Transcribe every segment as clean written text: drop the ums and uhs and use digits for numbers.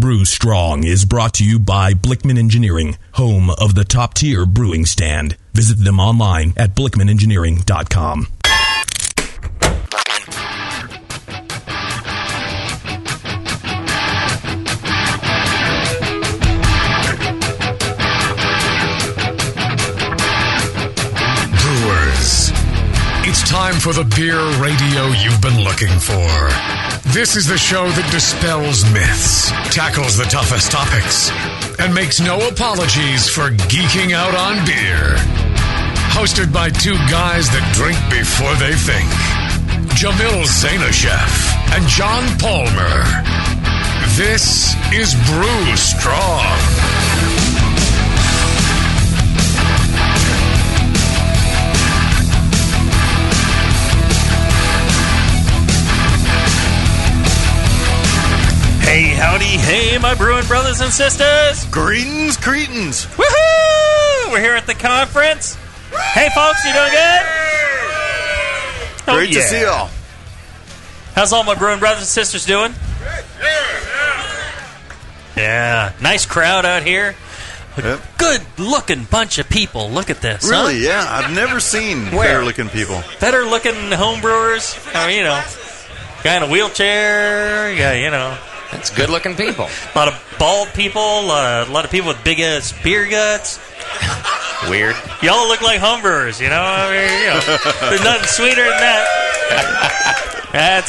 Brew Strong is brought to you by Blickman Engineering, home of the top-tier brewing stand. Visit them online at blickmanengineering.com. Brewers, it's time for the beer radio you've been looking for. This is the show that dispels myths, tackles the toughest topics, and makes no apologies for geeking out on beer. Hosted by two guys that drink before they think. Jamil and John Palmer. This is Brew Strong. Hey, howdy, hey, my brewing brothers and sisters. Greetings, cretins. Woohoo! We're here at the conference. Hey, folks, you doing good? Great to see y'all. How's all my brewing brothers and sisters doing? Yeah, nice crowd out here. Yep. Good-looking bunch of people. Look at this. Really, huh? yeah. I've never seen better-looking people. Better-looking homebrewers. I mean, you know, guy in a wheelchair. Yeah, you know. It's good-looking people. A lot of bald people, a lot of people with big-ass beer guts. Weird. Y'all look like homebrewers, you know? I mean, you know, there's nothing sweeter than that.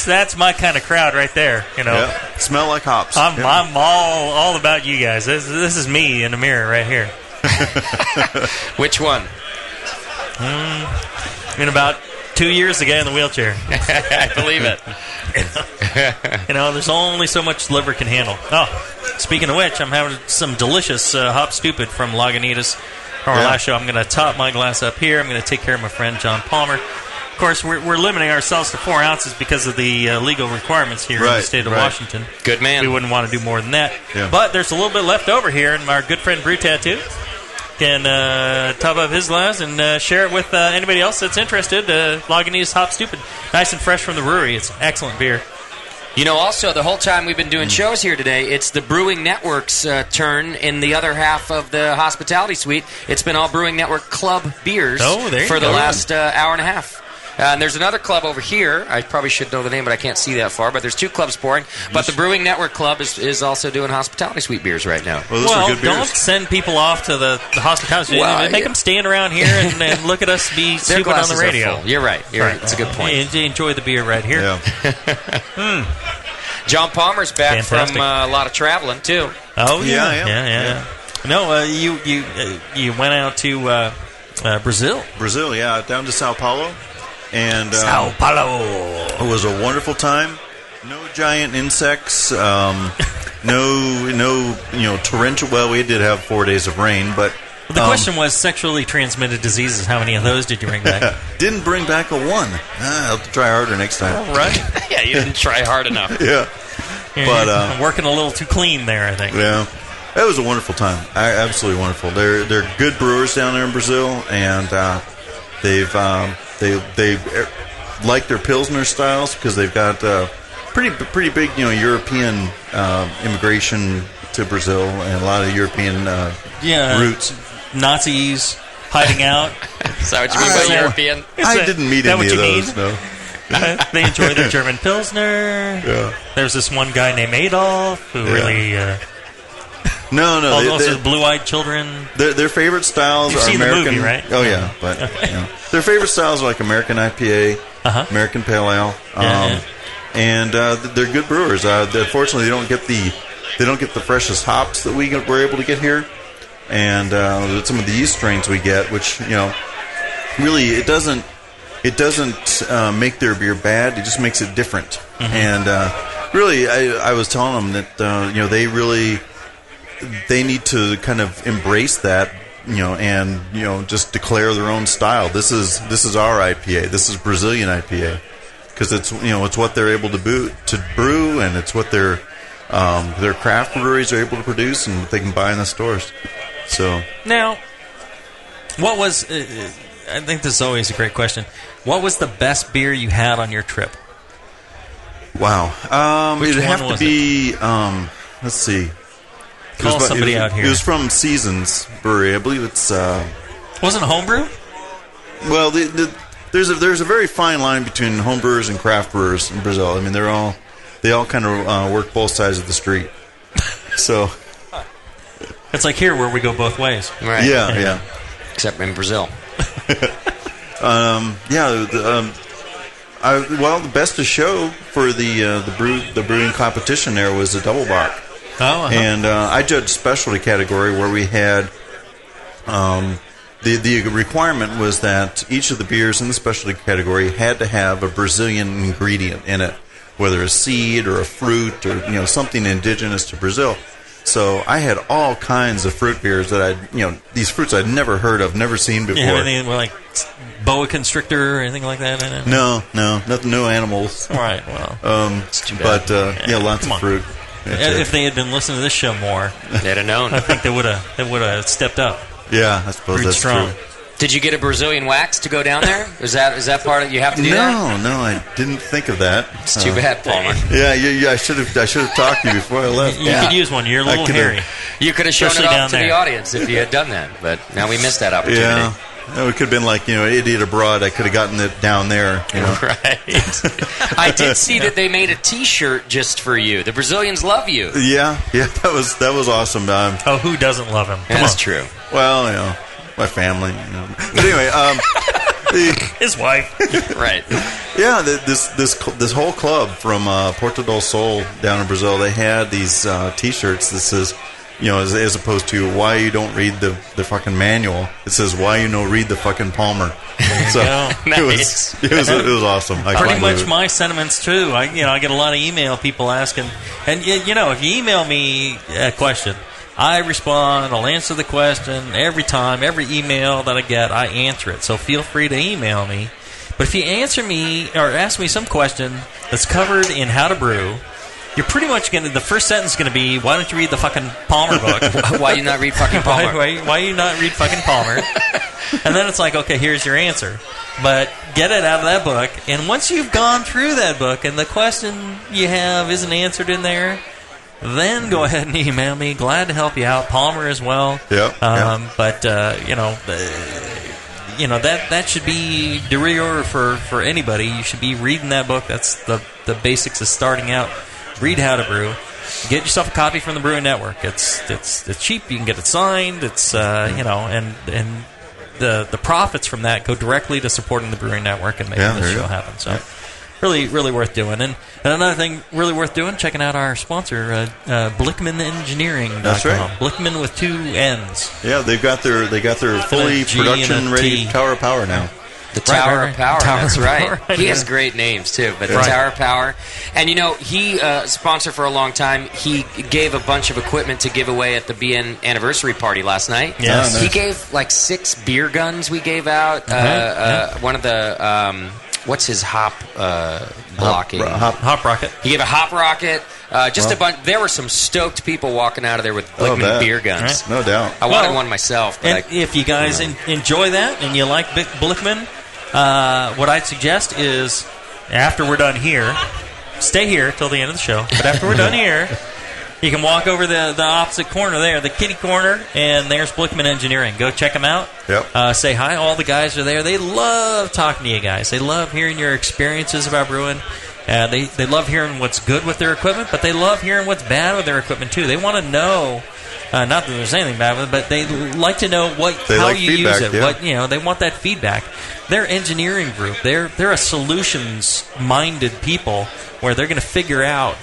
That's my kind of crowd right there, you know? Yep. Smell like hops. I'm all about you guys. This is me in the mirror right here. Which one? In about 2 years, the guy in the wheelchair. I believe it. You know, there's only so much the liver can handle. Oh, speaking of which, I'm having some delicious Hop Stupid from Lagunitas. From our last show, I'm going to top my glass up here. I'm going to take care of my friend John Palmer. Of course, we're limiting ourselves to 4 ounces because of the legal requirements here in the state of Washington. Good man. We wouldn't want to do more than that. Yeah. But there's a little bit left over here, and our good friend Brew Tattoo can top up his glass and share it with anybody else that's interested. Lagunitas Hop Stupid. Nice and fresh from the brewery. It's excellent beer. You know, also, the whole time we've been doing shows here today, it's the Brewing Network's turn in the other half of the hospitality suite. It's been all Brewing Network Club beers for the last hour and a half. And there's another club over here. I probably should know the name, but I can't see that far. But there's 2 clubs pouring. But the Brewing Network Club is also doing hospitality suite beers right now. Well, don't send people off to the hospitality suite. Make them stand around here and look at us be stupid on the radio. You're right. It's a good point. Enjoy the beer right here. Yeah. John Palmer's back from a lot of traveling, too. Oh, yeah. No, you went out to Brazil. Brazil, yeah. Down to Sao Paulo. And Sao Paulo. It was a wonderful time. No giant insects. No, torrential. Well, we did have 4 days of rain, but the question was sexually transmitted diseases. How many of those did you bring back? Didn't bring back a one. I'll have to try harder next time. All right. Yeah, you didn't try hard enough. Yeah, but I'm working a little too clean there, I think. Yeah, it was a wonderful time. Absolutely wonderful. They're good brewers down there in Brazil, and they like their Pilsner styles because they've got pretty big European immigration to Brazil and a lot of European roots. Nazis hiding out. Is that what you mean by European? I didn't meet any of those. No. They enjoy their German Pilsner. Yeah. There's this one guy named Adolf who really. No. Also, blue-eyed children. Their favorite styles are American. The movie, right? Oh yeah, but their favorite styles are like American IPA, American Pale Ale, and they're good brewers. Unfortunately, they don't get the freshest hops that we were able to get here, and some of the yeast strains we get, which really it doesn't make their beer bad. It just makes it different. And really, I was telling them that they need to kind of embrace that, and just declare their own style. This is our IPA. This is Brazilian IPA, because it's what they're able to brew, and it's what their craft breweries are able to produce, and what they can buy in the stores. So now, what was? I think this is always a great question. What was the best beer you had on your trip? Wow, Which it'd have one to be. Let's see. Call somebody out here. It was from Seasons Brewery. I believe it's... Wasn't it homebrew? Well, there's a very fine line between homebrewers and craft brewers in Brazil. I mean, they all kind of work both sides of the street. So... It's like here where we go both ways. Right. Yeah. Except in Brazil. The best of show for the brewing competition there was a double bock. And I judged specialty category where we had the requirement was that each of the beers in the specialty category had to have a Brazilian ingredient in it, whether a seed or a fruit or something indigenous to Brazil. So I had all kinds of fruit beers that these fruits I'd never heard of, never seen before. You have anything like boa constrictor or anything like that in it? No, nothing, no animals. All right, well, it's too bad. But lots of fruit. If they had been listening to this show more, they'd have known. I think they would have stepped up. Yeah, I suppose that's strong. True. Did you get a Brazilian wax to go down there? Is that part of you have to do that? No, I didn't think of that. It's too bad, Palmer. Yeah. I should have talked to you before I left. You could use one. You're a little hairy. You could have shown it off to the audience if you had done that, but now we missed that opportunity. Yeah. No, it could have been like, Idiot Abroad. I could have gotten it down there. Right. I did see that they made a T-shirt just for you. The Brazilians love you. Yeah, that was awesome. Who doesn't love him? That's true. Well, my family. But anyway, his wife. Right. Yeah, this whole club from Porto do Sol down in Brazil, they had these T-shirts that says, as opposed to why you don't read the fucking manual, it says why read the fucking Palmer. So nice. it was awesome. Pretty much my sentiments too. I get a lot of email people asking, and if you email me a question, I respond. I'll answer the question every time. Every email that I get, I answer it. So feel free to email me. But if you answer me or ask me some question that's covered in How to Brew, you're pretty much the first sentence is going to be, why don't you read the fucking Palmer book? Why you not read fucking Palmer? Why you not read fucking Palmer? And then it's like, okay, here's your answer. But get it out of that book. And once you've gone through that book and the question you have isn't answered in there, then go ahead and email me. Glad to help you out. Palmer as well. Yep. But that should be de rigueur for anybody. You should be reading that book. That's the basics of starting out. Read How to Brew. Get yourself a copy from the Brewing Network. It's cheap. You can get it signed. It's and the profits from that go directly to supporting the Brewing Network and making this show happen. So. Really, really worth doing. And another thing really worth doing, checking out our sponsor, BlickmanEngineering.com. That's right. Blickman with 2 N's. Yeah, they got their fully production-ready Tower of Power now. The Tower of Power, that's right. Power, he has great names, too, but the Tower of Power. And, he, sponsored for a long time, he gave a bunch of equipment to give away at the BN anniversary party last night. Yes. He gave, 6 beer guns we gave out. One of the... what's his hop blocking? Hop rocket. He gave a hop rocket. A bunch. There were some stoked people walking out of there with Blickman beer guns. Right. No doubt. I wanted one myself. But and if you guys enjoy that and you like Blickman, what I'd suggest is after we're done here, stay here till the end of the show. But after we're done here, you can walk over the opposite corner there, the kitty corner, and there's Blickman Engineering. Go check them out. Yep. Say hi. All the guys are there. They love talking to you guys. They love hearing your experiences about brewing. They love hearing what's good with their equipment, but they love hearing what's bad with their equipment, too. They want to know, not that there's anything bad with it, but they like to know how you use it. Yeah. They want that feedback. They're engineering group. They're a solutions-minded people where they're going to figure out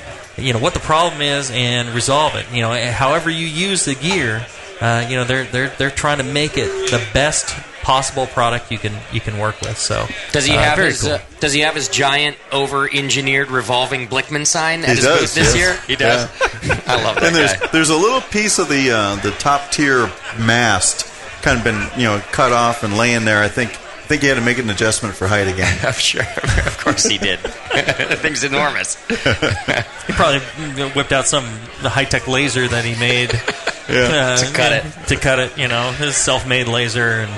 what the problem is and resolve it. However you use the gear, they're trying to make it the best possible product you can work with. So does he have his giant over-engineered revolving Blickman sign at his booth this year? He does. Yeah. I love that. And there's a little piece of the top tier mast kind of been cut off and laying there. I think he had to make an adjustment for height again. I'm sure. Of course he did. The thing's enormous. He probably whipped out the high-tech laser that he made to cut it. To cut it, his self-made laser. And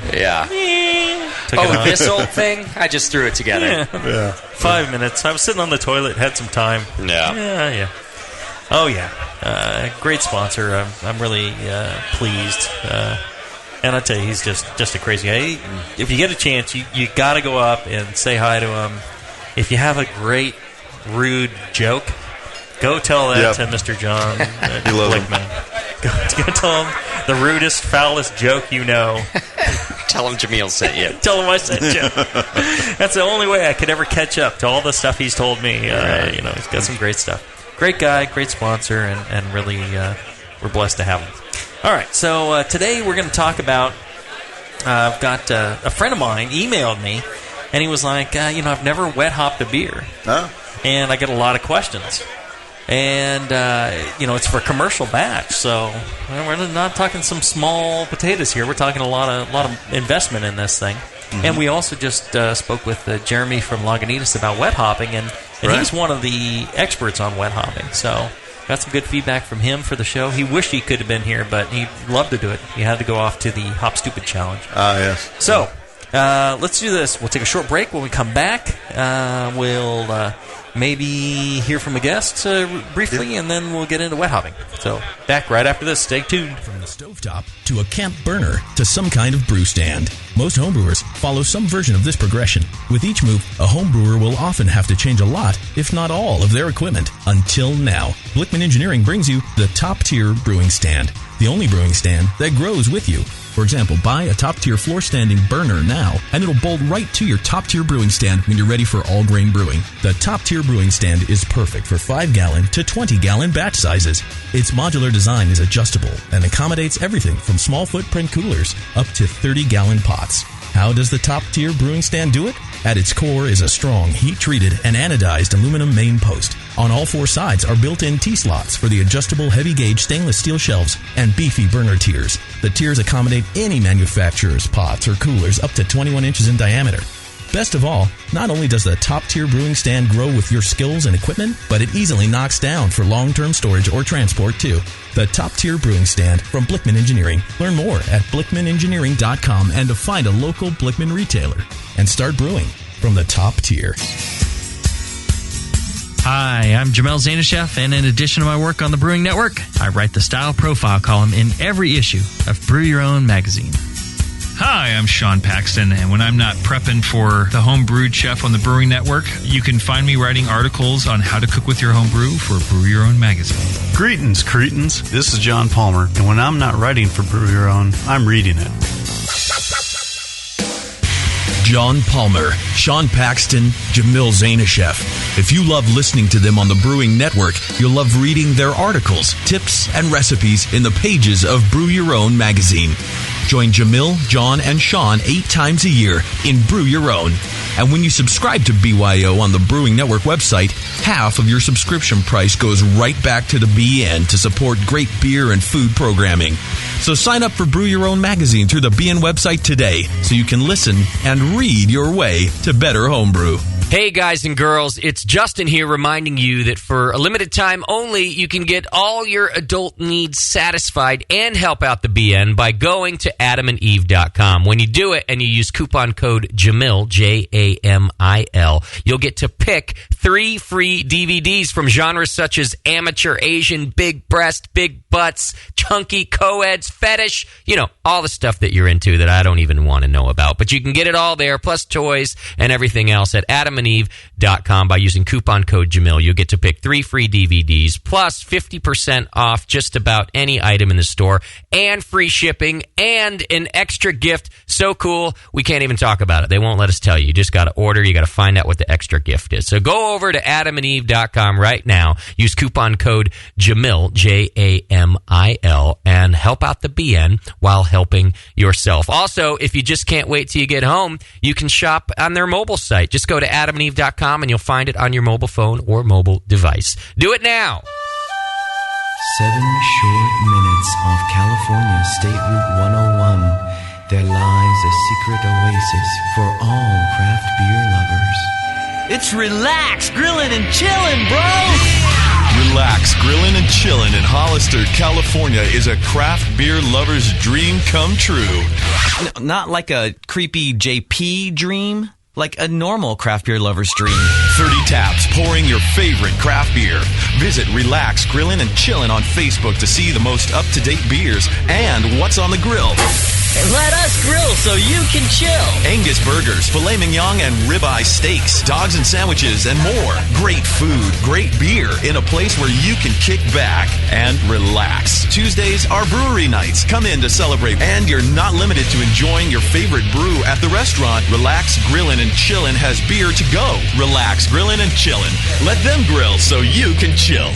this old thing? I just threw it together. Yeah. 5 minutes. I was sitting on the toilet, had some time. Yeah. Yeah. Oh, yeah. Great sponsor. I'm really pleased. And I tell you, he's just a crazy guy. If you get a chance, you got to go up and say hi to him. If you have a great, rude joke, go tell that to Mr. John Blickman. Go tell him the rudest, foulest joke you know. Tell him Jamil sent you. Tell him I sent you. That's the only way I could ever catch up to all the stuff he's told me. He's got some great stuff. Great guy, great sponsor, and really we're blessed to have him. All right, so today we're going to talk about, I've got a friend of mine emailed me, and he was like, I've never wet hopped a beer. Oh. And I get a lot of questions. And, it's for a commercial batch, so we're not talking some small potatoes here. We're talking a lot of investment in this thing. Mm-hmm. And we also just spoke with Jeremy from Lagunitas about wet hopping, and he's one of the experts on wet hopping, so... Got some good feedback from him for the show. He wished he could have been here, but he'd love to do it. He had to go off to the Hop Stupid Challenge. Yes. So, let's do this. We'll take a short break. When we come back, we'll maybe hear from a guest briefly, and then we'll get into wet hopping. So, back right after this. Stay tuned. From the stovetop to a camp burner to some kind of brew stand, most homebrewers follow some version of this progression. With each move, a homebrewer will often have to change a lot, if not all, of their equipment. Until now, Blickman Engineering brings you the top-tier brewing stand, the only brewing stand that grows with you. For example, buy a top-tier floor-standing burner now, and it'll bolt right to your top-tier brewing stand when you're ready for all-grain brewing. The top-tier brewing stand is perfect for 5-gallon to 20-gallon batch sizes. Its modular design is adjustable and accommodates everything from small footprint coolers up to 30-gallon pots. How does the top-tier brewing stand do it? At its core is a strong, heat-treated and anodized aluminum main post. On all 4 sides are built-in T-slots for the adjustable heavy-gauge stainless steel shelves and beefy burner tiers. The tiers accommodate any manufacturer's pots or coolers up to 21 inches in diameter. Best of all, not only does the top-tier brewing stand grow with your skills and equipment, but it easily knocks down for long-term storage or transport, too. The top-tier brewing stand from Blickman Engineering. Learn more at blickmanengineering.com and to find a local Blickman retailer. And start brewing from the top tier. Hi, I'm Jamil Zainasheff, and in addition to my work on the Brewing Network, I write the Style Profile column in every issue of Brew Your Own magazine. Hi, I'm Sean Paxton, and when I'm not prepping for the Homebrewed Chef on the Brewing Network, you can find me writing articles on how to cook with your homebrew for Brew Your Own magazine. Greetings, cretins. This is John Palmer, and when I'm not writing for Brew Your Own, I'm reading it. John Palmer, Sean Paxton, Jamil Zainasheff. If you love listening to them on the Brewing Network, you'll love reading their articles, tips, and recipes in the pages of Brew Your Own magazine. Join Jamil, John, and Sean 8 times a year in Brew Your Own. And when you subscribe to BYO on the Brewing Network website, half of your subscription price goes right back to the BN to support great beer and food programming. So sign up for Brew Your Own magazine through the BN website today so you can listen and read your way to better homebrew. Hey guys and girls, it's Justin here reminding you that for a limited time only, you can get all your adult needs satisfied and help out the BN by going to adamandeve.com. When you do it and you use coupon code JAMIL, Jamil, you'll get to pick 3 free DVDs from genres such as amateur, Asian, big breast, big butts, chunky, co-eds, fetish, all the stuff that you're into that I don't even want to know about. But you can get it all there, plus toys and everything else at adamandeve.com by using coupon code JAMIL. You'll get to pick 3 free DVDs, plus 50% off just about any item in the store, and free shipping, and an extra gift so cool we can't even talk about it. They won't let us tell you. You just got to order. You got to find out what the extra gift is. So go over to adamandeve.com right now. Use coupon code JAMIL, Jamil, and help out the BN while helping yourself. Also, if you just can't wait till you get home, you can shop on their mobile site. Just go to adamandeve.com and you'll find it on your mobile phone or mobile device. Do it now. 7 short minutes off California State Route 101. There lies a secret oasis for all craft beer lovers. It's Relax, Grillin' and Chillin', bro! Relax, Grillin' and Chillin' in Hollister, California is a craft beer lover's dream come true. Not like a creepy JP dream. Like a normal craft beer lover's dream. 30 taps pouring your favorite craft beer. Visit Relax Grillin' and Chillin' on Facebook to see the most up-to-date beers and what's on the grill. Let us grill so you can chill. Angus burgers, filet mignon, and ribeye steaks, dogs and sandwiches, and more. Great food, great beer in a place where you can kick back and relax. Tuesdays are brewery nights. Come in to celebrate, and you're not limited to enjoying your favorite brew at the restaurant. Relax Grillin' and Chillin' has beer to go. Relax Grillin' and Chillin'. Let them grill so you can chill.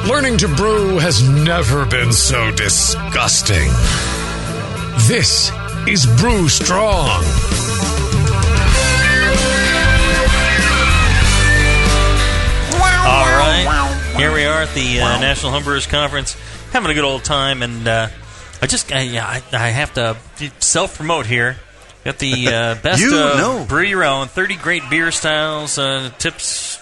Learning to brew has never been so disgusting. This is Brew Strong. All right, here we are at the National Homebrewers Conference, having a good old time, and I have to self-promote here. Got the best brew your own, 30 great beer styles, tips,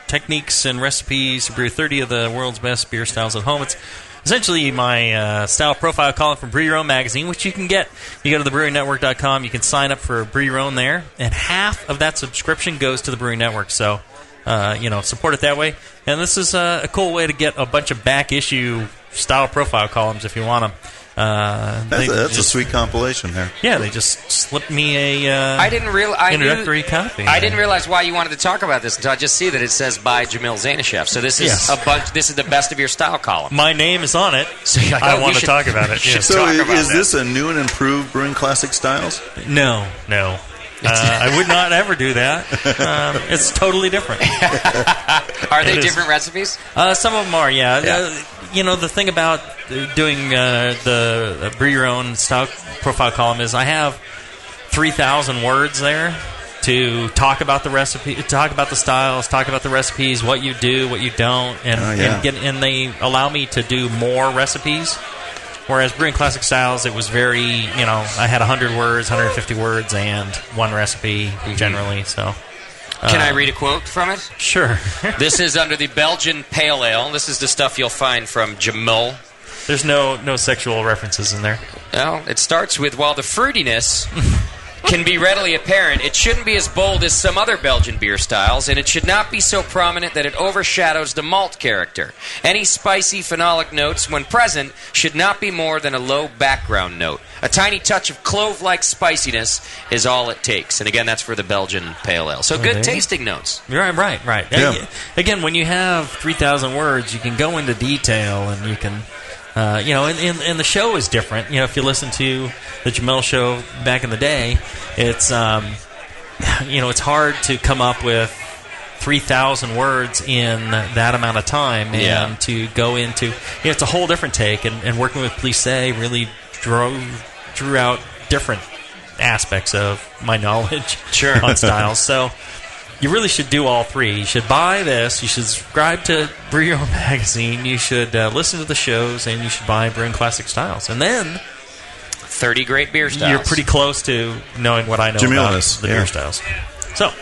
techniques, and recipes to brew 30 of the world's best beer styles at home. It's essentially my style profile column from Brew Your Own magazine, which you can get. You go to thebrewingnetwork.com, you can sign up for Brew Your Own there, and half of that subscription goes to the Brewing Network. So, support it that way. And this is a cool way to get a bunch of back issue style profile columns if you want them. That's a sweet compilation there. Yeah, they just slipped me a introductory copy. I didn't realize why you wanted to talk about this until I just see that it says by Jamil Zainashev. So this is This is the best of your style column. My name is on it. So I want to talk about it. So is this a new and improved Brewing Classic Styles? No. I would not ever do that. It's totally different. Are they different recipes? Some of them are, yeah. The thing about doing the Brew Your Own style profile column is I have 3,000 words there to talk about the recipe, talk about the styles, talk about the recipes, what you do, what you don't, and they allow me to do more recipes. Whereas Brewing Classic Styles, it was very, I had 100 words, 150 words, and one recipe generally. So, can I read a quote from it? Sure. This is under the Belgian Pale Ale. This is the stuff you'll find from Jamil. There's no sexual references in there. No, it starts with, while the fruitiness can be readily apparent, it shouldn't be as bold as some other Belgian beer styles, and it should not be so prominent that it overshadows the malt character. Any spicy phenolic notes, when present, should not be more than a low background note. A tiny touch of clove-like spiciness is all it takes. And again, that's for the Belgian Pale Ale. So good tasting notes. Right. Yeah. Again, when you have 3,000 words, you can go into detail, and you can... and the show is different. If you listen to the Jamil show back in the day, it's it's hard to come up with 3,000 words in that amount of time, and to go into it's a whole different take. And working with Plissé really drew out different aspects of my knowledge on styles. So. You really should do all three. You should buy this. You should subscribe to Brew Your Own magazine. You should listen to the shows, and you should buy Brewing Classic Styles. And then 30 great beer styles. You're pretty close to knowing what I know about the beer styles. So,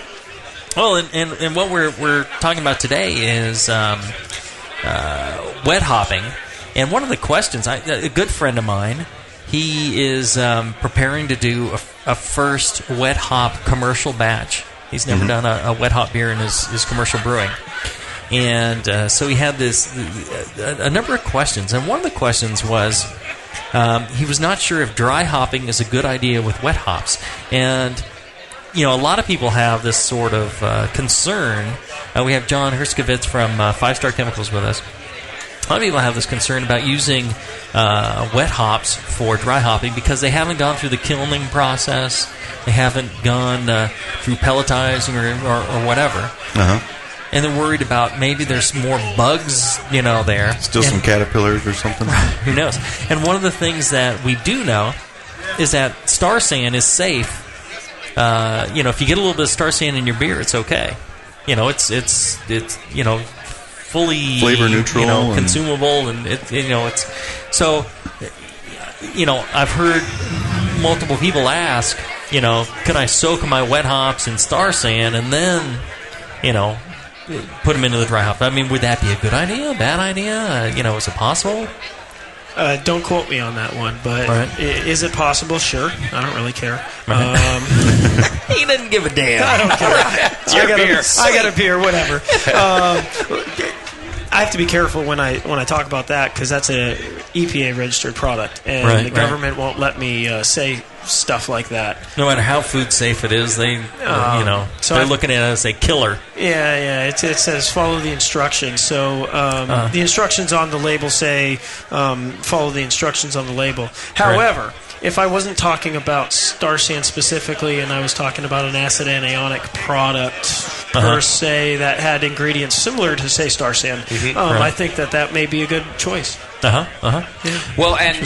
and what we're talking about today is wet hopping. And one of the questions, a good friend of mine, he is preparing to do a first wet hop commercial batch. He's never done a wet hop beer in his commercial brewing. And so he had a number of questions. And one of the questions was he was not sure if dry hopping is a good idea with wet hops. And, a lot of people have this sort of concern. We have John Herskovitz from 5 Star Chemicals with us. A lot of people have this concern about using wet hops for dry hopping because they haven't gone through the kilning process. They haven't gone through pelletizing or whatever. Uh-huh. And they're worried about maybe there's more bugs, there. Still some caterpillars or something. Who knows? And one of the things that we do know is that star sand is safe. If you get a little bit of star sand in your beer, it's okay. It's fully flavor neutral, consumable, and it's so. I've heard multiple people ask, can I soak my wet hops in star sand and then, put them into the dry hop. I mean, would that be a good idea? Bad idea? Is it possible? Don't quote me on that one, but is it possible? Sure. I don't really care. He doesn't give a damn. I don't care. It's your beer. I got a beer, whatever. I have to be careful when I talk about that because that's a EPA registered product, and the government won't let me say stuff like that. No matter how food safe it is, they they're looking at it as a killer. Yeah. It says follow the instructions. So the instructions on the label say follow the instructions on the label. However, if I wasn't talking about Star San specifically, and I was talking about an acid anionic product per se that had ingredients similar to, say, Star San, I think that may be a good choice. Yeah. Well, and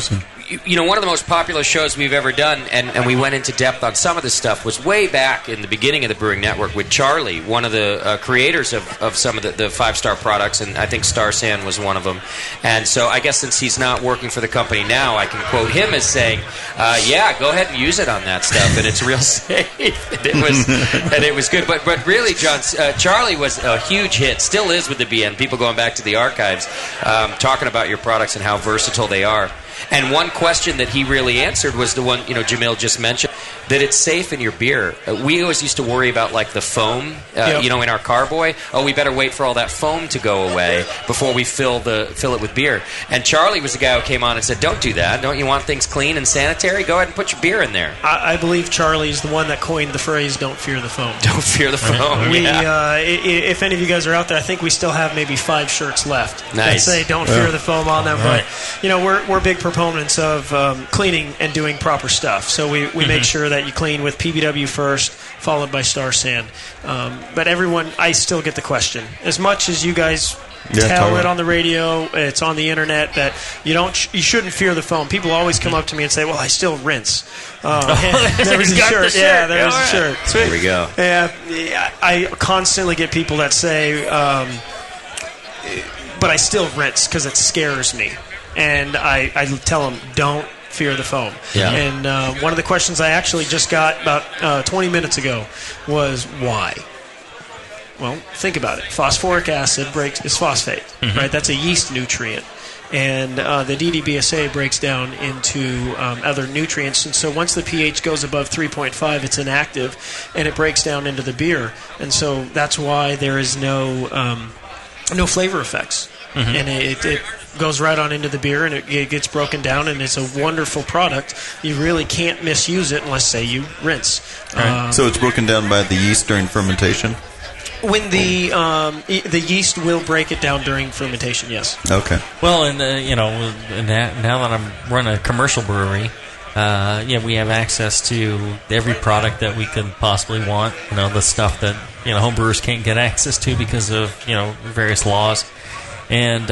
one of the most popular shows we've ever done, and we went into depth on some of this stuff, was way back in the beginning of the Brewing Network with Charlie, one of the creators of some of the 5-star products, and I think Star San was one of them. And so I guess since he's not working for the company now, I can quote him as saying, go ahead and use it on that stuff, and it's real safe. and it was good. But really, John, Charlie was a huge hit, still is with the BN, people going back to the archives, talking about your products and how versatile they are. And one question that he really answered was the one, Jamil just mentioned, that it's safe in your beer. We always used to worry about, like, the foam, in our carboy. Oh, we better wait for all that foam to go away before we fill it with beer. And Charlie was the guy who came on and said, don't do that. Don't you want things clean and sanitary? Go ahead and put your beer in there. I believe Charlie's the one that coined the phrase, don't fear the foam. Don't fear the foam, if any of you guys are out there, I think we still have maybe 5 shirts left that say don't fear the foam on them. Right. But, we're big proponents of cleaning and doing proper stuff. So we make sure that you clean with PBW first, followed by Star San. But everyone, I still get the question. As much as you guys tell it on the radio, it's on the internet that you shouldn't fear the foam. People always come up to me and say, well, I still rinse. There's a shirt. Yeah, there's a shirt. Sweet. There we go. Yeah, I constantly get people that say, but I still rinse because it scares me. And I tell them, don't fear the foam. Yeah. And one of the questions I actually just got about 20 minutes ago was, why? Well, think about it. Phosphoric acid is phosphate, right? That's a yeast nutrient. And the DDBSA breaks down into other nutrients. And so once the pH goes above 3.5, it's inactive, and it breaks down into the beer. And so that's why there is no flavor effects. And it goes right on into the beer, and it gets broken down, and it's a wonderful product. You really can't misuse it unless, say, you rinse. Right. So it's broken down by the yeast during fermentation? When the yeast will break it down during fermentation, yes. Okay. Well, and now that I'm running a commercial brewery, we have access to every product that we could possibly want. The stuff that homebrewers can't get access to because of various laws. And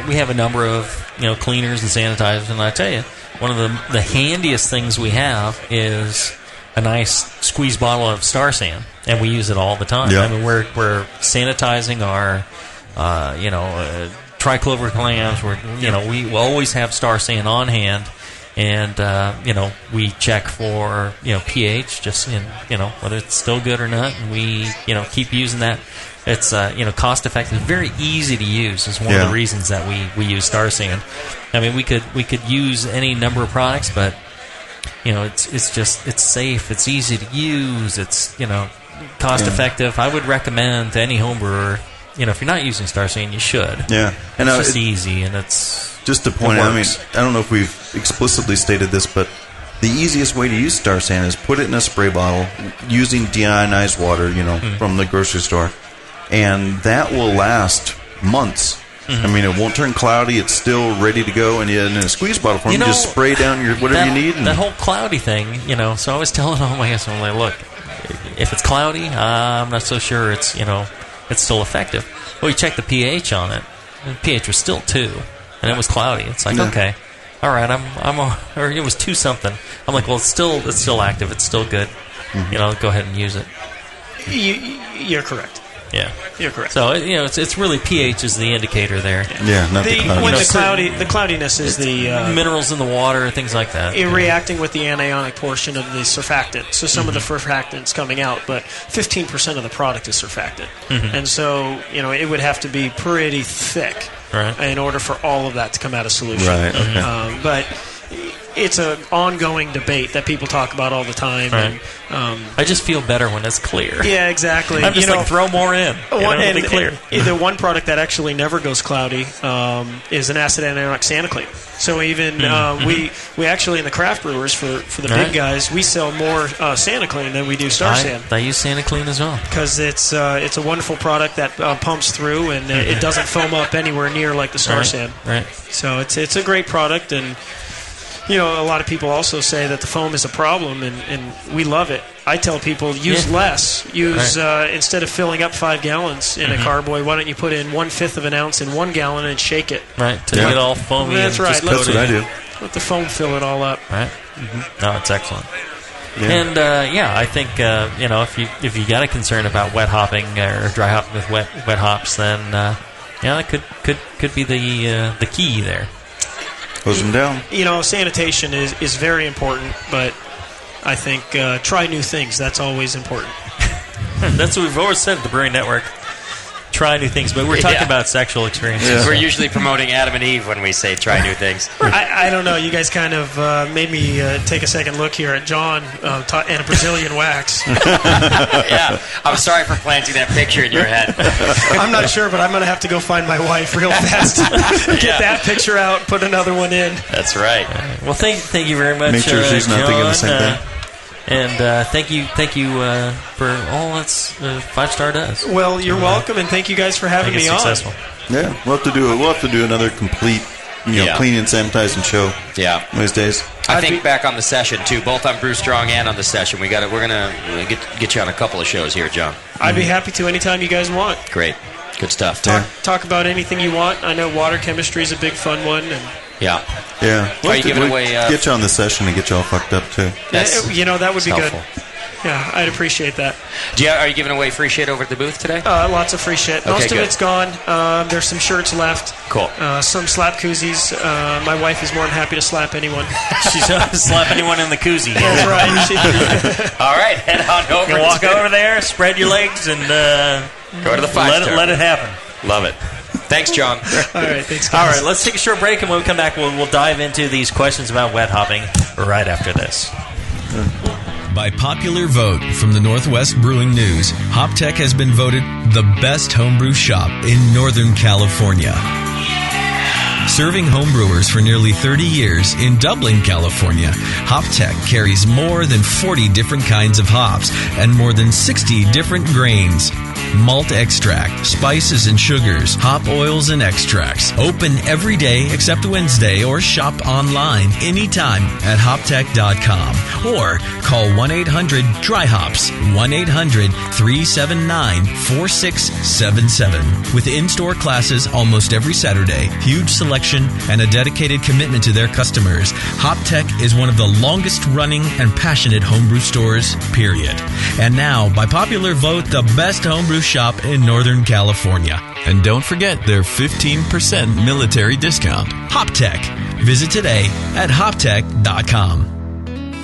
we have a number of cleaners and sanitizers, and I tell you, one of the handiest things we have is a nice squeeze bottle of Star San, and we use it all the time. Yeah. I mean, we're sanitizing our triclover clams. We always have Star San on hand, and we check for pH, just in whether it's still good or not, and we keep using that. It's cost effective, very easy to use. Is one of the reasons that we use Star San. I mean, we could use any number of products, but it's safe, it's easy to use, it's cost effective. I would recommend to any homebrewer, if you're not using Star San, you should. Yeah, and it's just easy, and it's just to point out. I mean, I don't know if we've explicitly stated this, but the easiest way to use Star San is put it in a spray bottle using deionized water, from the grocery store. And that will last months. I mean, it won't turn cloudy. It's still ready to go. And in a squeeze bottle form, you just spray down your whatever you need. That whole cloudy thing, so I was telling all my guests, I'm like, look, if it's cloudy, I'm not so sure it's still effective. Well, you check the pH on it, and the pH was still 2, and it was cloudy. It's like, okay, all right, or it was 2 something. I'm like, well, it's still active. It's still good. Go ahead and use it. You're correct. Yeah, you're correct. So it's really pH is the indicator there. Yeah, not the cloudiness. The cloudiness is the minerals in the water, things like that. Reacting with the anionic portion of the surfactant. So some of the surfactant's coming out, but 15% of the product is surfactant, and so it would have to be pretty thick in order for all of that to come out of solution. Right. Okay. But it's an ongoing debate that people talk about all the time. Right. And, I just feel better when it's clear. Yeah, exactly. I'm just throw more in. And be clear. The one product that actually never goes cloudy is an acid anionic SanaClean. So even we actually in the craft brewers for the big guys, we sell more SanaClean than we do Star San. I use SanaClean as well because it's a wonderful product that pumps through and it doesn't foam up anywhere near like the Star San. Right. So it's a great product and. A lot of people also say that the foam is a problem, and we love it. I tell people, use less. Use instead of filling up 5 gallons in a carboy, why don't you put in 1/5 of an ounce in 1 gallon and shake it? Right, to get all foamy. That's right. That's what I do. Let the foam fill it all up. Right. No, it's excellent. Yeah. And I think if you got a concern about wet hopping or dry hopping with wet hops, then that could be the key there. Close them down. Sanitation is very important, but I think try new things. That's always important. That's what we've always said at the Brewing Network. Try new things, but we're talking about sexual experiences. Yeah. We're usually promoting Adam and Eve when we say try new things. I don't know. You guys kind of made me take a second look here at John and a Brazilian wax. Yeah, I'm sorry for planting that picture in your head. I'm not sure, but I'm going to have to go find my wife real fast. Get that picture out, put another one in. That's right. Well, thank you very much, Make sure she's not thinking the same thing. And thank you for all that's 5-Star does. Well, you're welcome, and thank you guys for having me successful. on. Yeah, we'll have to do another complete, clean and sanitizing show. Yeah, these days. I think back on the session too, both on Brew Strong and on the session. We're gonna get you on a couple of shows here, John. I'd be happy to anytime you guys want. Great, good stuff. Talk about anything you want. I know water chemistry is a big fun one, and. Yeah. Are you giving away? Get you on the session and get you all fucked up too. That would be helpful. Good. Yeah, I'd appreciate that. Are you giving away free shit over at the booth today? Lots of free shit. Most of it's gone. There's some shirts left. Cool. Some slap koozies. My wife is more than happy to slap anyone. She's slap anyone in the koozie. That's right. All right, head on over. You can walk over there, spread your legs, and go to the 5-Star. Let it happen. Love it. Thanks, John. All right, thanks, guys. All right, let's take a short break, and when we come back, we'll dive into these questions about wet hopping right after this. By popular vote from the Northwest Brewing News, HopTech has been voted the best homebrew shop in Northern California. Serving homebrewers for nearly 30 years in Dublin, California, HopTech carries more than 40 different kinds of hops and more than 60 different grains. Malt extract, spices and sugars, hop oils and extracts. Open every day except Wednesday or shop online anytime at hoptech.com or call 1-800-DRY-HOPS, 1-800-379-4677. With in-store classes almost every Saturday, huge selection, and a dedicated commitment to their customers, HopTech is one of the longest running and passionate homebrew stores, period. And now, by popular vote, the best homebrew shop in Northern California. And don't forget their 15% military discount. HopTech. Visit today at hoptech.com.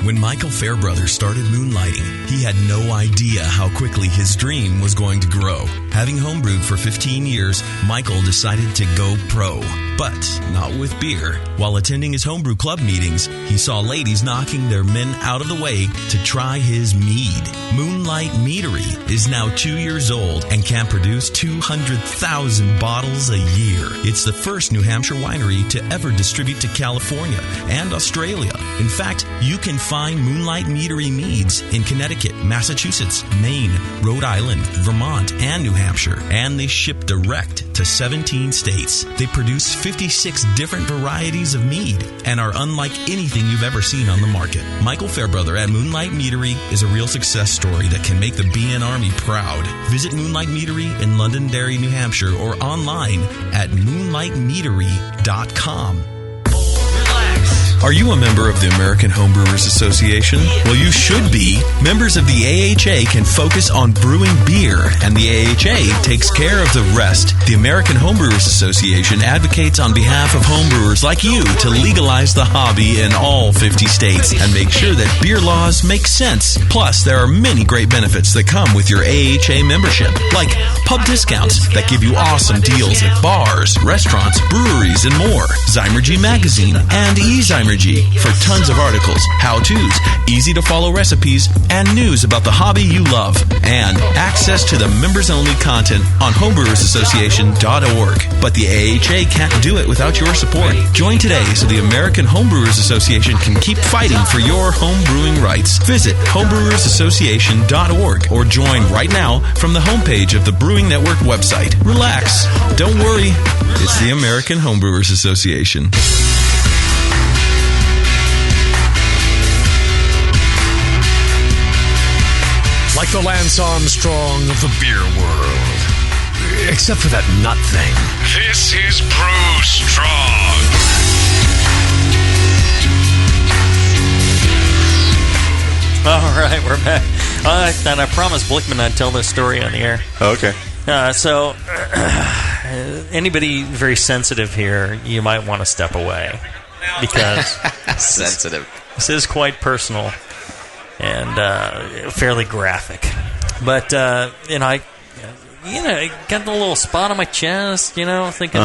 When Michael Fairbrother started moonlighting, he had no idea how quickly his dream was going to grow. Having homebrewed for 15 years, Michael decided to go pro. But not with beer. While attending his homebrew club meetings, he saw ladies knocking their men out of the way to try his mead. Moonlight Meadery is now 2 years old and can produce 200,000 bottles a year. It's the first New Hampshire winery to ever distribute to California and Australia. In fact, you can find Moonlight Meadery meads in Connecticut, Massachusetts, Maine, Rhode Island, Vermont, and New Hampshire. And they ship direct to 17 states. They produce 56 different varieties of mead and are unlike anything you've ever seen on the market. Michael Fairbrother at Moonlight Meadery is a real success story that can make the BN Army proud. Visit Moonlight Meadery in Londonderry, New Hampshire, or online at moonlightmeadery.com. Relax. Are you a member of the American Homebrewers Association? Well, you should be. Members of the AHA can focus on brewing beer, and the AHA takes care of the rest. The American Homebrewers Association advocates on behalf of homebrewers like you to legalize the hobby in all 50 states and make sure that beer laws make sense. Plus, there are many great benefits that come with your AHA membership, like pub discounts that give you awesome deals at bars, restaurants, breweries, and more. Zymergy Magazine and eZymergy for tons of articles, how-tos, easy-to-follow recipes, and news about the hobby you love. And access to the members-only content on homebrewersassociation.org. But the AHA can't do it without your support. Join today so the American Homebrewers Association can keep fighting for your home brewing rights. Visit homebrewersassociation.org or join right now from the homepage of the Brewing Network website. Relax. Don't worry. It's the American Homebrewers Association. Like the Lance Armstrong of the beer world. Except for that nut thing. This is Brew Strong. All right, we're back. And I promised Blickman I'd tell this story on the air. Okay. So, anybody very sensitive here, you might want to step away. Because sensitive. This is quite personal and fairly graphic. But, I got a little spot on my chest, thinking,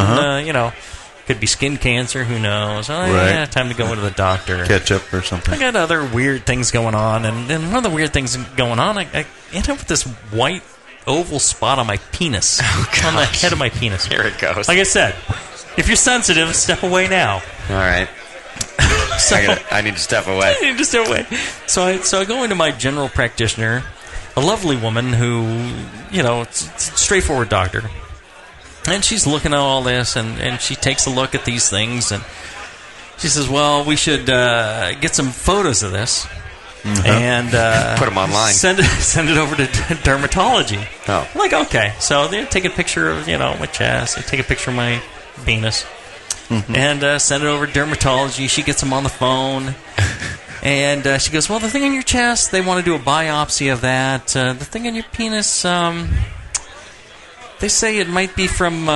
could be skin cancer, who knows? Yeah, time to go into the doctor. Catch up or something. I got other weird things going on, and one of the weird things going on, I ended up with this white oval spot on my penis. On the head of my penis. Here it goes. Like I said, if you're sensitive, step away now. All right. So, I need to step away. I need to step away. So I go into my general practitioner, a lovely woman who, straightforward doctor. And she's looking at all this, and she takes a look at these things, and she says, well, we should get some photos of this and put them online. Send it over to dermatology. Oh. I'm like, okay. So they take a picture of, my chest. They take a picture of my penis and send it over to dermatology. She gets them on the phone. And she goes, well, the thing on your chest, they want to do a biopsy of that. The thing on your penis, they say it might be from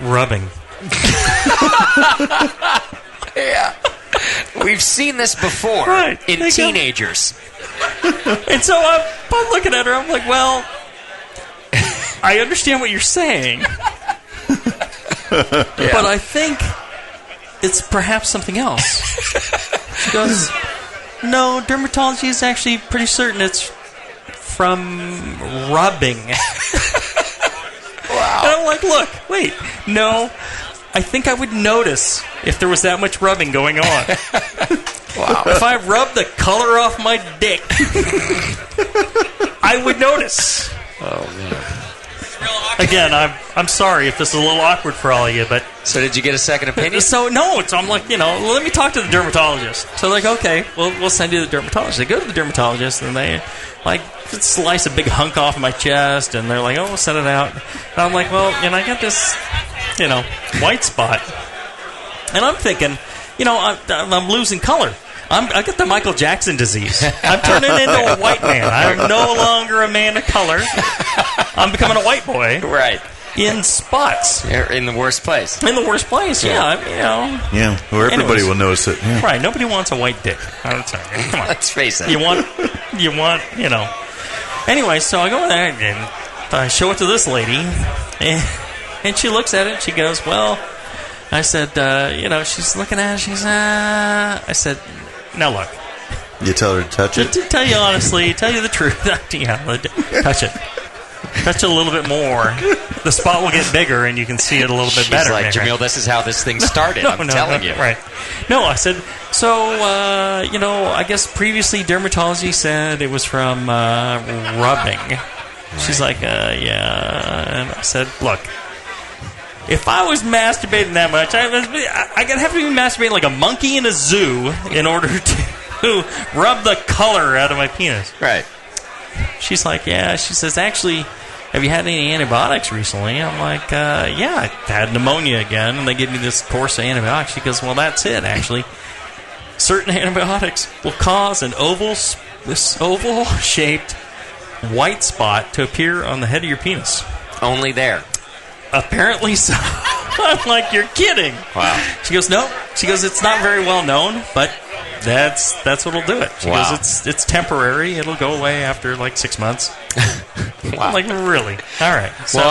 rubbing. Yeah. We've seen this before in teenagers. And so I'm looking at her, I'm like, well, I understand what you're saying. But I think it's perhaps something else. She goes, no, dermatology is actually pretty certain it's from rubbing. Wow. And I'm like, look, wait, no, I think I would notice if there was that much rubbing going on. Wow. If I rubbed the color off my dick, I would notice. Oh, man. Again, I'm sorry if this is a little awkward for all of you, but... So did you get a second opinion? So I'm like, let me talk to the dermatologist. So like, okay, we'll send you to the dermatologist. They go to the dermatologist, and they, like, slice a big hunk off my chest, and they're like, oh, we'll send it out. And I'm like, well, I got this, white spot. And I'm thinking, I'm losing color. I got the Michael Jackson disease. I'm turning into a white man. I'm no longer a man of color. I'm becoming a white boy. Right. In spots. You're in the worst place. In the worst place, yeah. Yeah, where everybody will notice it. Yeah. Right, nobody wants a white dick. I'm sorry. Come on. Let's face it. You want. Anyway, so I go in there and I show it to this lady, and she looks at it and she goes, well, I said, she's looking at it, I said, now look. You tell her to touch it? To tell you honestly, tell you the truth. Touch it. Touch it a little bit more. The spot will get bigger and you can see it a little bit better. She's like, Jamil, this is how this thing started. I'm telling you. Right. No, I said, so, I guess previously dermatology said it was from rubbing. Right. She's like, yeah. And I said, look, if I was masturbating that much, I gotta have to be masturbating like a monkey in a zoo in order to rub the color out of my penis. Right. She's like, yeah. She says, actually, have you had any antibiotics recently? I'm like, yeah, I had pneumonia again, and they give me this course of antibiotics. She goes, well, that's it, actually. Certain antibiotics will cause this oval-shaped white spot to appear on the head of your penis. Only there. Apparently so. I'm like, you're kidding. Wow. She goes, no. She goes, it's not very well known, but that's what'll do it. She goes, it's temporary. It'll go away after like 6 months. Wow. I'm like, really? All right. So, well,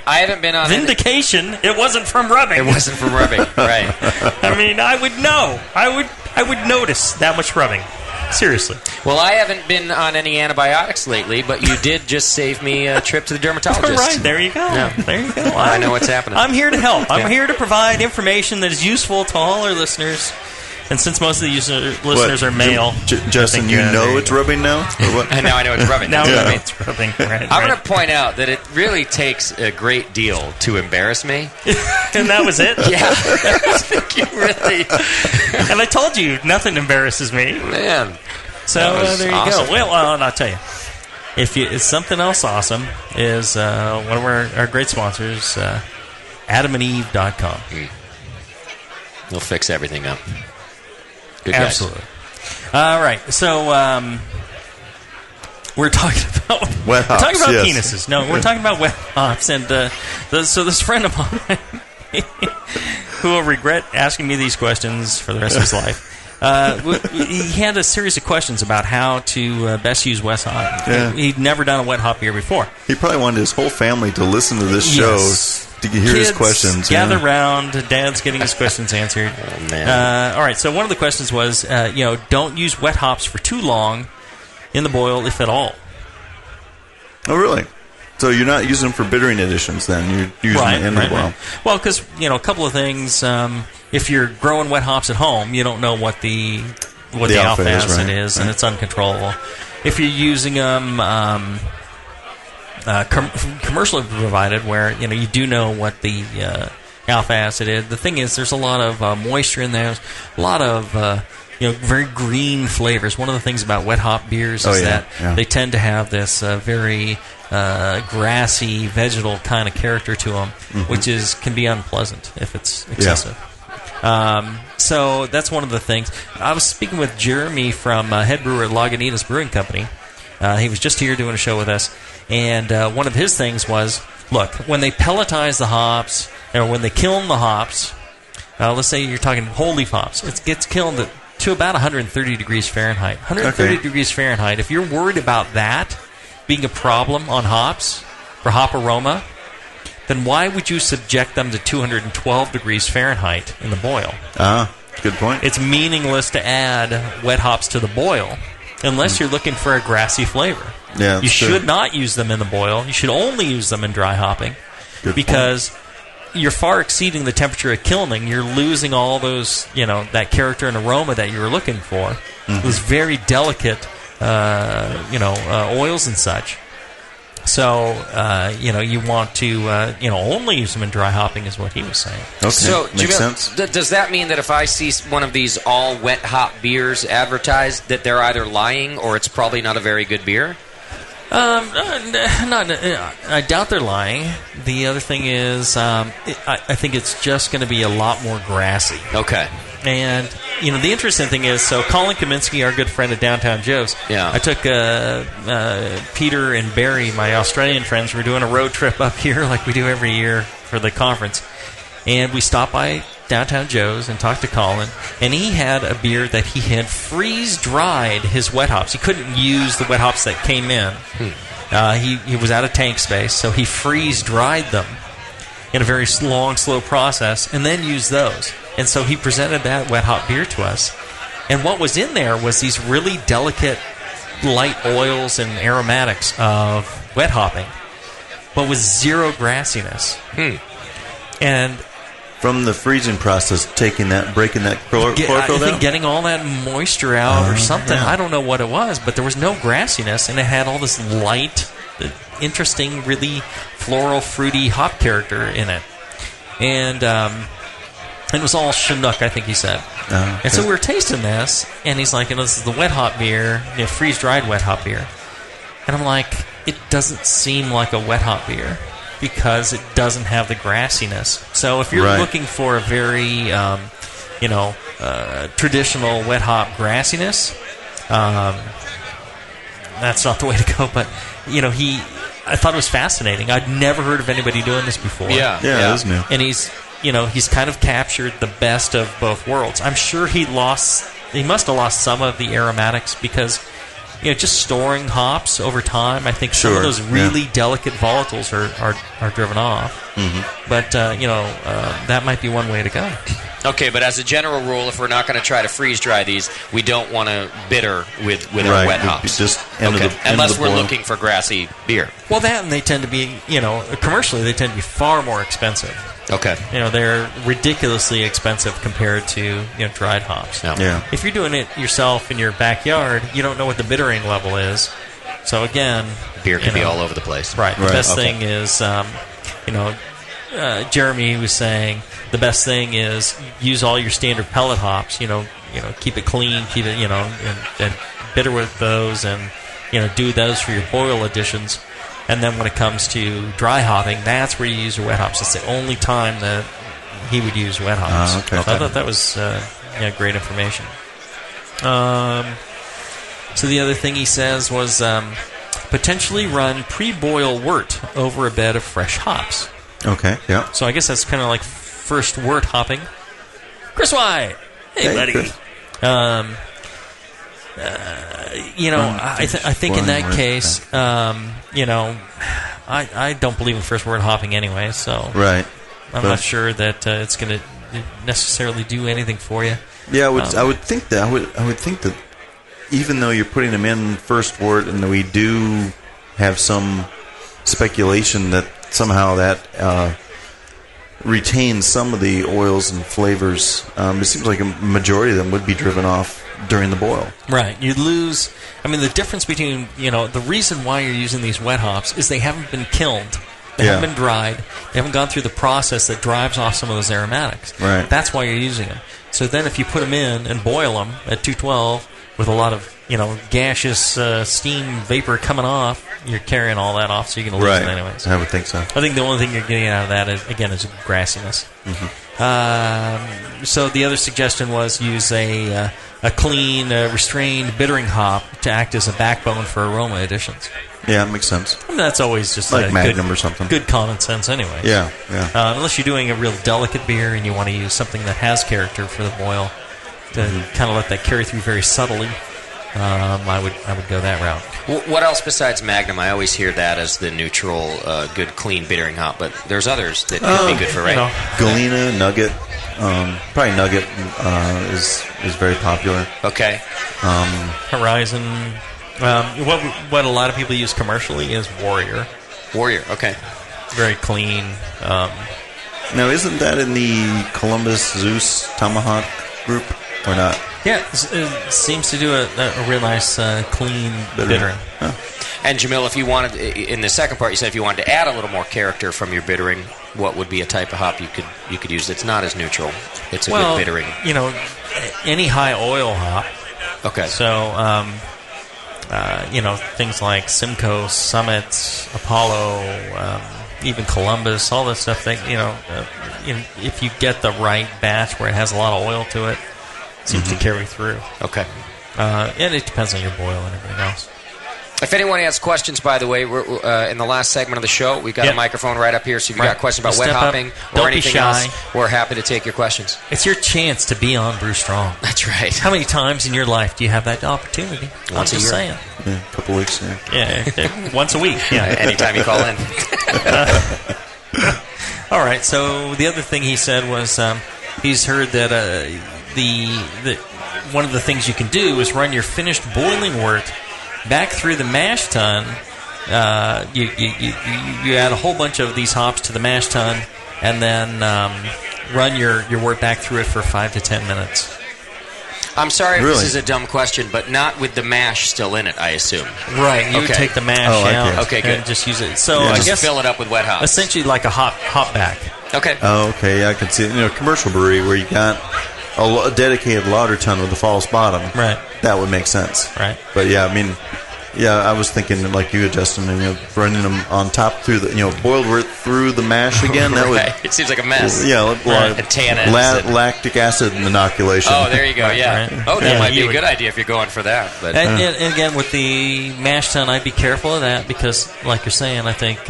I haven't been on vindication. It wasn't from rubbing. It wasn't from rubbing, right? I mean, I would know. I would notice that much rubbing. Seriously. Well, I haven't been on any antibiotics lately, but you did just save me a trip to the dermatologist. All right, there you go. Yeah. There you go. I know what's happening. I'm here to help. I'm here to provide information that is useful to all our listeners. And since most of the listeners are male, Justin, you know it's rubbing now? Or what? Now I know it's rubbing. Now it's rubbing. Right, I'm going to point out that it really takes a great deal to embarrass me. And that was it? Yeah. You really... And I told you, nothing embarrasses me. Man. So there you go. Well, I'll tell you. It's something else awesome is one of our great sponsors, adamandeve.com. They'll fix everything up. Good Absolutely. All right. So we're talking about wet hops. We're talking about yes. penises. No, we're talking about wet hops. And so this friend of mine who will regret asking me these questions for the rest of his life. He had a series of questions about how to best use wet hop. Yeah. He'd never done a wet hop beer before. He probably wanted his whole family to listen to this show to hear Kids his questions. Gather round. Dad's getting his questions answered. Oh, man. All right. So one of the questions was, don't use wet hops for too long in the boil, if at all. Oh, really? So you're not using them for bittering additions, then? You're using them in the boil. Right. Well, because a couple of things. If you're growing wet hops at home, you don't know what the alpha acid is, and it's uncontrollable. If you're using them commercially provided, where you do know what the alpha acid is. The thing is, there's a lot of moisture in there. A lot of very green flavors. One of the things about wet hop beers is that they tend to have this very grassy, vegetal kind of character to them, which can be unpleasant if it's excessive. So that's one of the things. I was speaking with Jeremy from head brewer at Lagunitas Brewing Company. He was just here doing a show with us, and one of his things was, look, when they pelletize the hops, or when they kiln the hops, let's say you're talking whole leaf hops, it gets kilned to about 130 degrees Fahrenheit. 130 degrees Fahrenheit, if you're worried about that being a problem on hops, for hop aroma, then why would you subject them to 212 degrees Fahrenheit in the boil? Good point. It's meaningless to add wet hops to the boil unless you're looking for a grassy flavor. Yeah, you should not use them in the boil. You should only use them in dry hopping because you're far exceeding the temperature of kilning. You're losing all those, that character and aroma that you were looking for. Those very delicate, oils and such. So, you want to, only use them in dry hopping is what he was saying. Okay, so, makes sense. Does that mean that if I see one of these all wet hop beers advertised, that they're either lying or it's probably not a very good beer? I doubt they're lying. The other thing is, I think it's just going to be a lot more grassy. Okay. And, the interesting thing is, so Colin Kaminsky, our good friend at Downtown Joe's, I took Peter and Barry, my Australian friends, we're doing a road trip up here like we do every year for the conference. And we stopped by Downtown Joe's and talked to Colin, and he had a beer that he had freeze-dried his wet hops. He couldn't use the wet hops that came in. He was out of tank space, so he freeze-dried them in a very long, slow process, and then used those. And so he presented that wet hop beer to us. And what was in there was these really delicate, light oils and aromatics of wet hopping, but with zero grassiness. And from the freezing process, breaking that chlorophyll I down? think getting all that moisture out or something. Yeah. I don't know what it was, but there was no grassiness, and it had all this light, interesting, really floral, fruity hop character in it. And it was all Chinook, I think he said. Okay. And so we were tasting this, and he's like, this is the wet hop beer, freeze-dried wet hop beer. And I'm like, it doesn't seem like a wet hop beer because it doesn't have the grassiness. So if you're looking for a very, traditional wet hop grassiness, that's not the way to go. But, I thought it was fascinating. I'd never heard of anybody doing this before. Yeah, it is new. And he's kind of captured the best of both worlds. I'm sure he must have lost some of the aromatics because, just storing hops over time, I think some of those really delicate volatiles are driven off. Mm-hmm. But, that might be one way to go. Okay, but as a general rule, if we're not going to try to freeze dry these, we don't want to bitter with our wet hops. Unless we're looking for grassy beer. Well, and they tend to be, commercially, they tend to be far more expensive. Okay. They're ridiculously expensive compared to, dried hops. Yeah. If you're doing it yourself in your backyard, you don't know what the bittering level is. So, again... Beer can be all over the place. Right. The best thing is, Jeremy was saying the best thing is use all your standard pellet hops. Keep it clean, keep it and bitter with those, and do those for your boil additions. And then when it comes to dry hopping, that's where you use your wet hops. It's the only time that he would use wet hops. Okay. So I thought that was great information. So the other thing he says was potentially run pre-boil wort over a bed of fresh hops. Okay, yeah. So I guess that's kind of like first wort hopping. Chris White! Hey buddy. Chris. I think in that case, I don't believe in first wort hopping anyway, so I'm not sure that it's going to necessarily do anything for you. Yeah, I would think that. I would think that even though you're putting them in first wort, and we do have some speculation that somehow that retains some of the oils and flavors, it seems like a majority of them would be driven off during the boil. Right. You lose... the difference between, the reason why you're using these wet hops is they haven't been kilned. They haven't been dried. They haven't gone through the process that drives off some of those aromatics. Right. That's why you're using them. So then if you put them in and boil them at 212 with a lot of, gaseous steam vapor coming off, you're carrying all that off, so you're going to lose it anyways. I would think so. I think the only thing you're getting out of that is grassiness. Mm-hmm. So the other suggestion was use a clean, restrained bittering hop to act as a backbone for aroma additions. Yeah, it makes sense. That's always just like Magnum or something. Good common sense anyway. Yeah. Unless you're doing a real delicate beer and you want to use something that has character for the boil to kind of let that carry through very subtly, I would go that route. What else besides Magnum? I always hear that as the neutral, good, clean bittering hop, but there's others that could be good for, right? Galena, Nugget. Probably Nugget is very popular. Okay. Horizon. What a lot of people use commercially is Warrior. Warrior, okay. Very clean. Now, isn't that in the Columbus Zeus Tomahawk group or not? Yeah, it seems to do a real nice, clean bittering. Huh. And Jamil, if you wanted, in the second part, you said if you wanted to add a little more character from your bittering, what would be a type of hop you could use that's not as neutral? It's a good bittering. Any high oil hop. Okay. So, things like Simcoe, Summit, Apollo, even Columbus, all this stuff. If you get the right batch where it has a lot of oil to it, it seems to carry through. Okay. And it depends on your boil and everything else. If anyone has questions, by the way, we're in the last segment of the show, we've got a microphone right up here, so if you've got questions about wet hopping or anything else, we're happy to take your questions. It's your chance to be on Brew Strong. That's right. How many times in your life do you have that opportunity? Once a year. Saying. Yeah, a couple weeks, Yeah, once a week. Yeah, anytime you call in. All right, so the other thing he said was he's heard that one of the things you can do is run your finished boiling wort back through the mash tun. You add a whole bunch of these hops to the mash tun, and then run your wort back through it for 5 to 10 minutes. I'm sorry if this is a dumb question, but not with the mash still in it, I assume. Right, you would take the mash out okay, good. and just use it. So I just guess fill it up with wet hops. Essentially like a hop back. Okay. Oh, okay. I can see it. Commercial brewery where you got a dedicated lauter tun with a false bottom. Right. That would make sense. Right. But yeah, Yeah, I was thinking like you, Justin, and running them on top through the, boiled right through the mash again. That would. It seems like a mess. Yeah, and tannins. Lactic acid inoculation. Oh, there you go. Yeah. Right. Oh, that might be a good idea if you're going for that. But and again, with the mash tun, I'd be careful of that because, like you're saying, I think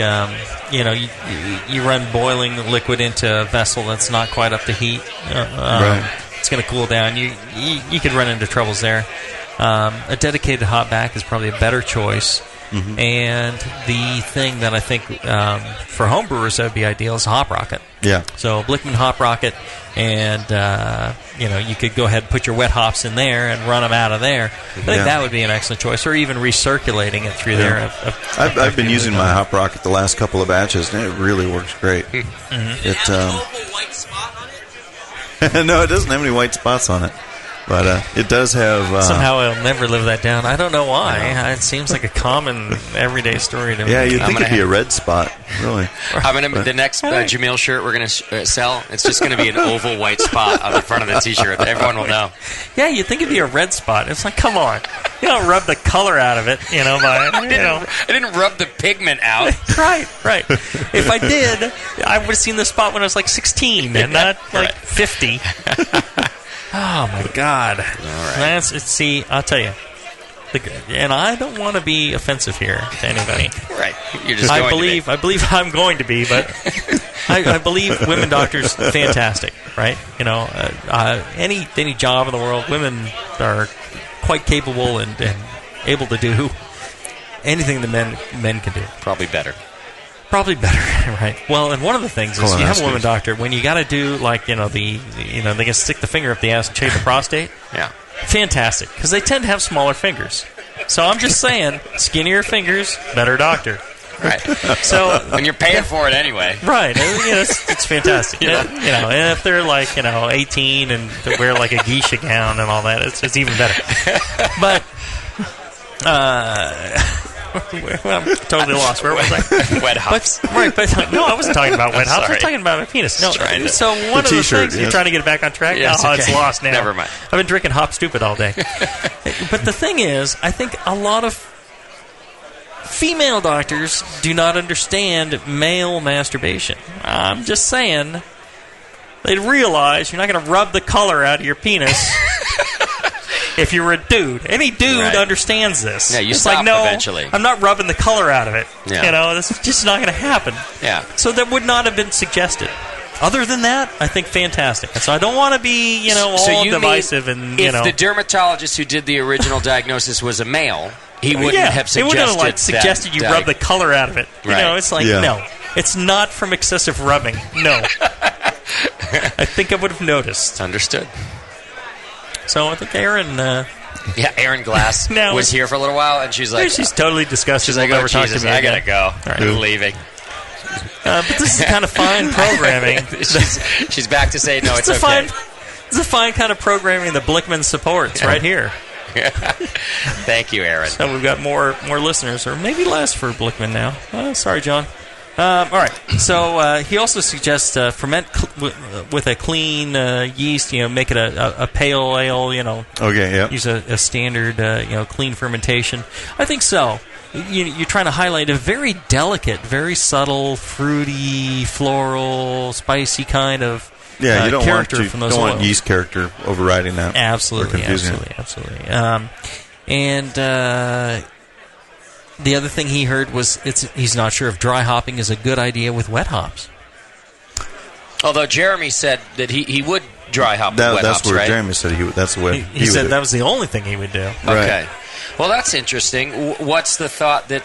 you run boiling liquid into a vessel that's not quite up to heat. Right. It's going to cool down. You could run into troubles there. A dedicated hop back is probably a better choice. Mm-hmm. And the thing that I think for homebrewers that would be ideal is a hop rocket. Yeah. So Blickman hop rocket, and you could go ahead and put your wet hops in there and run them out of there. I think that would be an excellent choice, or even recirculating it through there. I've been using my hop rocket the last couple of batches, and it really works great. Mm-hmm. No, it doesn't have any white spots on it. But it does have... Somehow I'll never live that down. I don't know why. It seems like a common, everyday story to me. Yeah, you'd think it'd be a red spot, really. The next Jamil shirt we're going to sell, it's just going to be an oval white spot on the front of the T-shirt. Everyone will know. Yeah, you'd think it'd be a red spot. It's like, come on. You don't rub the color out of it, I didn't rub the pigment out. Right. If I did, I would have seen the spot when I was like 16 and not like 50. Oh, my God. All right. See, I'll tell you. And I don't want to be offensive here to anybody. Right. You're just I believe I'm going to be, but I believe women doctors fantastic, right? Any job in the world, women are quite capable and able to do anything the men can do. Probably better, right? Well, and one of the things is you have a woman doctor when you got to do they can stick the finger up the ass and shave the prostate. Yeah, fantastic because they tend to have smaller fingers. So I'm just saying, skinnier fingers, better doctor. Right. So when you're paying for it anyway, right? It's fantastic. And if they're 18 and they wear like a geisha gown and all that, it's even better. But. I'm totally lost. Where was I? Wet hops. But no, I wasn't talking about wet hops. I was talking about my penis. No, so one of the things you're trying to get back on track. Yes, it's lost now. Never mind. I've been drinking hop stupid all day. But the thing is, I think a lot of female doctors do not understand male masturbation. I'm just saying, they realize you're not going to rub the color out of your penis. If you're a dude, any dude understands this. Yeah, you it's stop like, no, eventually. I'm not rubbing the color out of it. Yeah. This is just not going to happen. Yeah. So that would not have been suggested. Other than that, I think fantastic. So I don't want to be, all divisive and if the dermatologist who did the original diagnosis was a male, he wouldn't have suggested. He wouldn't have suggested you rub the color out of it. Right. It's like no, it's not from excessive rubbing. No. I think I would have noticed. Understood. So I think Aaron... Aaron Glass was here for a little while, and she's like... She's totally disgusted. She's like, oh, Jesus, I got to go. Right. I'm leaving. But this is kind of fine programming. she's back to say, no, it's okay. It's a fine kind of programming that Blickman supports right here. Thank you, Aaron. So we've got more listeners, or maybe less for Blickman now. Sorry, John. All right. So he also suggests ferment with a clean yeast. Make it a pale ale. Okay. Yeah. Use a standard clean fermentation. I think so. You're trying to highlight a very delicate, very subtle, fruity, floral, spicy kind of you don't character want from those don't want yeast character overriding that. Absolutely. And. The other thing he heard was he's not sure if dry hopping is a good idea with wet hops. Although Jeremy said that he would dry hop with wet hops, that's what right? Jeremy said that's the way he said that was the only thing he would do. Okay. Well, that's interesting. What's the thought that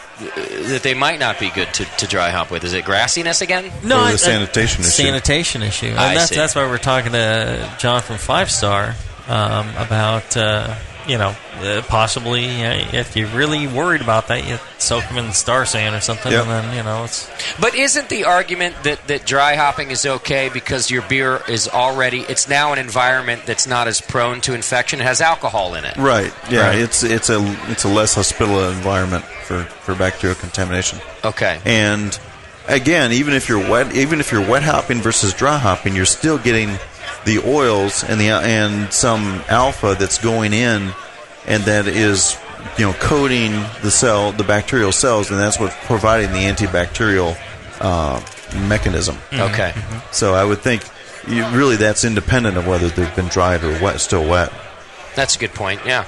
they might not be good to dry hop with? Is it grassiness again? No, the sanitation issue. Sanitation issue. And that's why we're talking to John from 5 Star about... possibly if you're really worried about that, you soak them in Star Sand or something, and then it's. But isn't the argument that dry hopping is okay because your beer is it's now an environment that's not as prone to infection? It has alcohol in it, right? Yeah, right. It's a less hospitable environment for bacterial contamination. Okay, and again, even if you're wet hopping versus dry hopping, you're still getting the oils and some alpha that's going in, and that is coating the bacterial cells, and that's what's providing the antibacterial mechanism. Okay. So I would think really that's independent of whether they've been dried or still wet. That's a good point, yeah.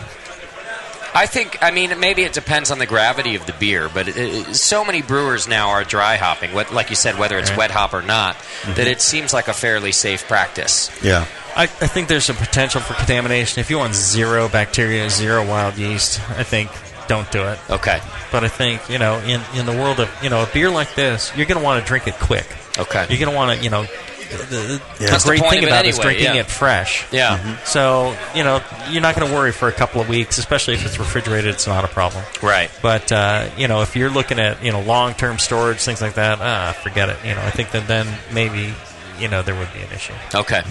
I mean, maybe it depends on the gravity of the beer, but so many brewers now are dry hopping, like you said, whether it's wet hop or not, that it seems like a fairly safe practice. Yeah. I think there's some potential for contamination. If you want 0 bacteria, 0 wild yeast, I think don't do it. Okay. But I think, in the world of, a beer like this, you're going to want to drink it quick. Okay. You're going to want to, the great thing about it is drinking it fresh. Yeah. So, you're not going to worry for a couple of weeks, especially if it's refrigerated, it's not a problem. Right. But, if you're looking at, long-term storage, things like that, forget it. I think that then maybe, there would be an issue. Okay.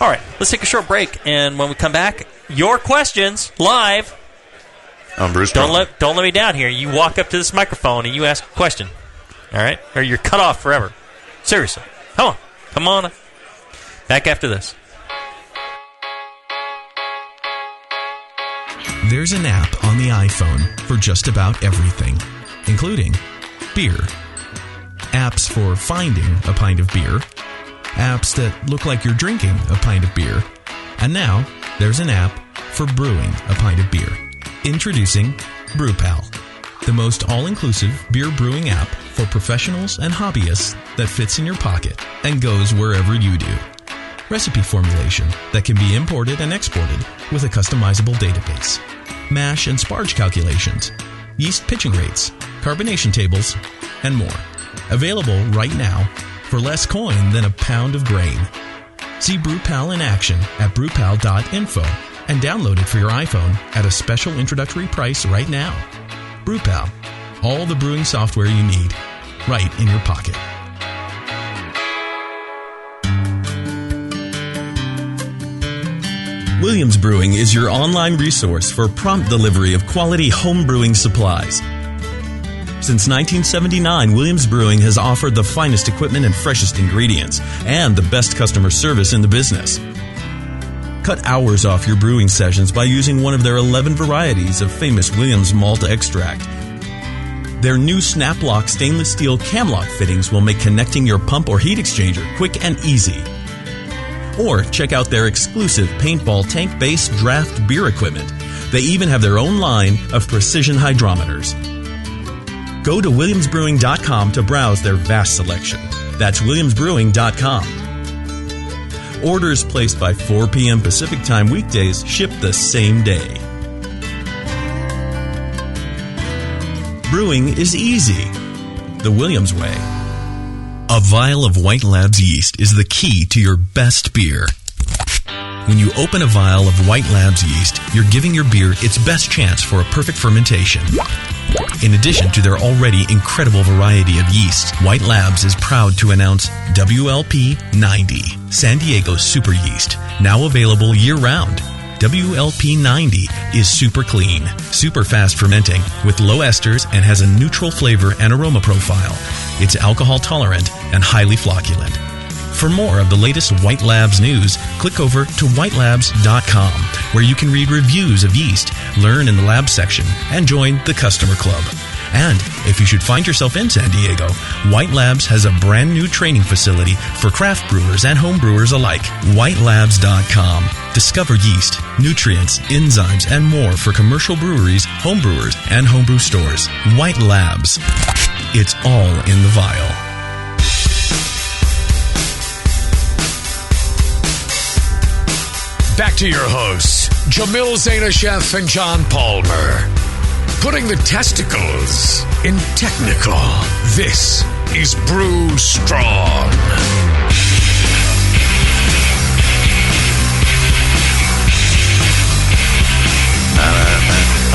All right, let's take a short break, and when we come back, your questions live. On Brew Strong. Don't let me down here. You walk up to this microphone and you ask a question. All right? Or you're cut off forever. Seriously. Come on. Back after this. There's an app on the iPhone for just about everything, including beer. Apps for finding a pint of beer. Apps that look like you're drinking a pint of beer. And now, there's an app for brewing a pint of beer. Introducing BrewPal, the most all-inclusive beer brewing app for professionals and hobbyists that fits in your pocket and goes wherever you do. Recipe formulation that can be imported and exported with a customizable database. Mash and sparge calculations, yeast pitching rates, carbonation tables, and more. Available right now for less coin than a pound of grain. See BrewPal in action at brewpal.info and download it for your iPhone at a special introductory price right now. BrewPal, all the brewing software you need, right in your pocket. Williams Brewing is your online resource for prompt delivery of quality home brewing supplies. Since 1979, Williams Brewing has offered the finest equipment and freshest ingredients, and the best customer service in the business. Cut hours off your brewing sessions by using one of their 11 varieties of famous Williams malt extract. Their new Snap-Lock stainless steel cam-lock fittings will make connecting your pump or heat exchanger quick and easy. Or check out their exclusive paintball tank-based draft beer equipment. They even have their own line of precision hydrometers. Go to williamsbrewing.com to browse their vast selection. That's williamsbrewing.com. Orders placed by 4 p.m. Pacific Time weekdays ship the same day. Brewing is easy. The Williams way. A vial of White Labs yeast is the key to your best beer. When you open a vial of White Labs yeast, you're giving your beer its best chance for a perfect fermentation. In addition to their already incredible variety of yeasts, White Labs is proud to announce WLP 90, San Diego's super yeast, now available year-round. WLP 90 is super clean, super fast fermenting, with low esters and has a neutral flavor and aroma profile. It's alcohol tolerant and highly flocculent. For more of the latest White Labs news, click over to whitelabs.com, where you can read reviews of yeast, learn in the lab section, and join the customer club. And if you should find yourself in San Diego, White Labs has a brand new training facility for craft brewers and home brewers alike. Whitelabs.com. Discover yeast, nutrients, enzymes, and more for commercial breweries, home brewers, and homebrew stores. White Labs. It's all in the vial. Back to your hosts, Jamil Zainasheff and John Palmer. Putting the testicles in technical. This is Brew Strong.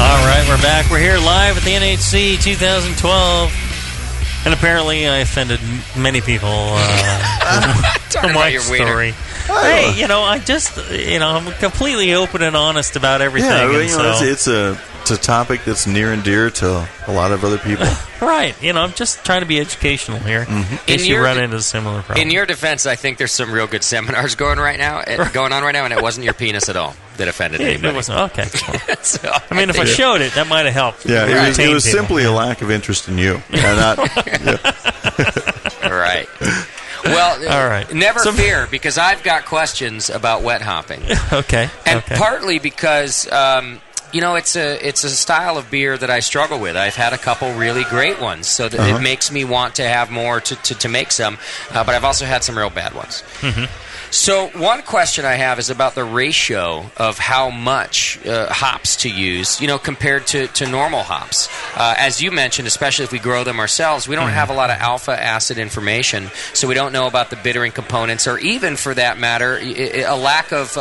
All right, we're back. We're here live at the NHC 2012. And apparently I offended many people from my story. Hey, I'm completely open and honest about everything. Yeah, it's a topic that's near and dear to a lot of other people. Right. I'm just trying to be educational here. Mm-hmm. In case you run into a similar problem. In your defense, I think there's some real good seminars going on right now, and it wasn't your penis at all. that offended anybody. It wasn't okay. So, I mean, if I showed it, that might have helped. Yeah, it was simply a lack of interest in you. Not, Right. Well, all right. Never fear, because I've got questions about wet hopping. Okay. And partly because it's a style of beer that I struggle with. I've had a couple really great ones, so that it makes me want to have more to make some. But I've also had some real bad ones. Mm-hmm. So one question I have is about the ratio of how much hops to use, compared to normal hops. As you mentioned, especially if we grow them ourselves, we don't have a lot of alpha acid information, so we don't know about the bittering components, or even, for that matter, a lack of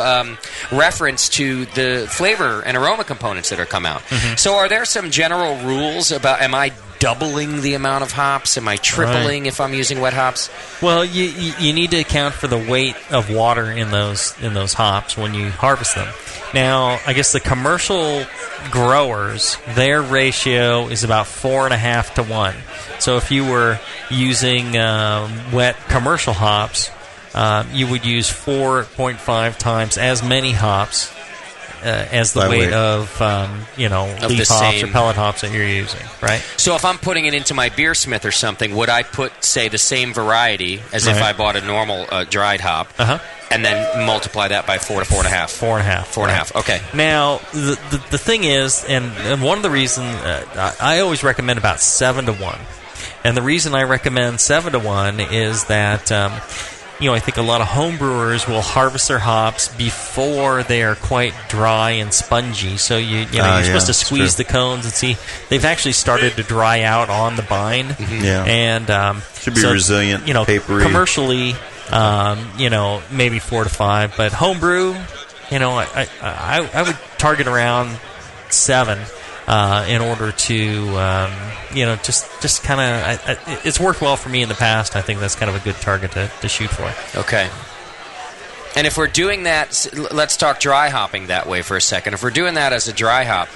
reference to the flavor and aroma components that are come out. Mm-hmm. So are there some general rules about, am I doubling the amount of hops? Am I tripling if I'm using wet hops? Well, you need to account for the weight of water in those hops when you harvest them. Now, I guess the commercial growers, their ratio is about 4.5 to 1. So if you were using wet commercial hops, you would use 4.5 times as many hops as the weight of leaf hops or pellet hops that you're using, right? So if I'm putting it into my beersmith or something, would I put, say, the same variety as if I bought a normal dried hop, and then multiply that by 4 to 4.5? 4.5. Okay. Now the thing is, and one of the reasons I always recommend about 7 to 1, and the reason I recommend 7 to 1 is that. I think a lot of homebrewers will harvest their hops before they are quite dry and spongy. So you're supposed to squeeze the cones and see they've actually started to dry out on the vine. Mm-hmm. Yeah, and should be resilient. Papery. Commercially, maybe 4 to 5, but homebrew, I would target around 7. In order to, just kind of, it's worked well for me in the past. I think that's kind of a good target to shoot for. Okay. And if we're doing that, let's talk dry hopping that way for a second. If we're doing that as a dry hop,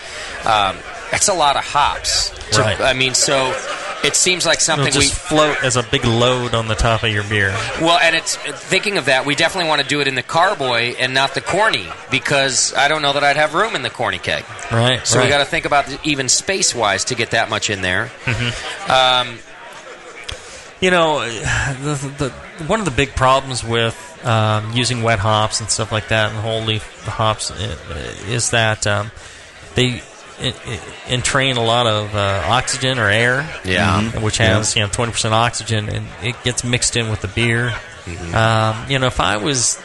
that's a lot of hops. Right. I mean, so it seems like something It'll just float as a big load on the top of your beer. Well, and it's thinking of that, we definitely want to do it in the carboy and not the corny, because I don't know that I'd have room in the corny keg. Right. So we got to think about even space-wise to get that much in there. Mm-hmm. One of the big problems with using wet hops and stuff like that, and whole leaf hops, is that they entrain a lot of oxygen or air, which has 20% oxygen, and it gets mixed in with the beer. Mm-hmm. If I was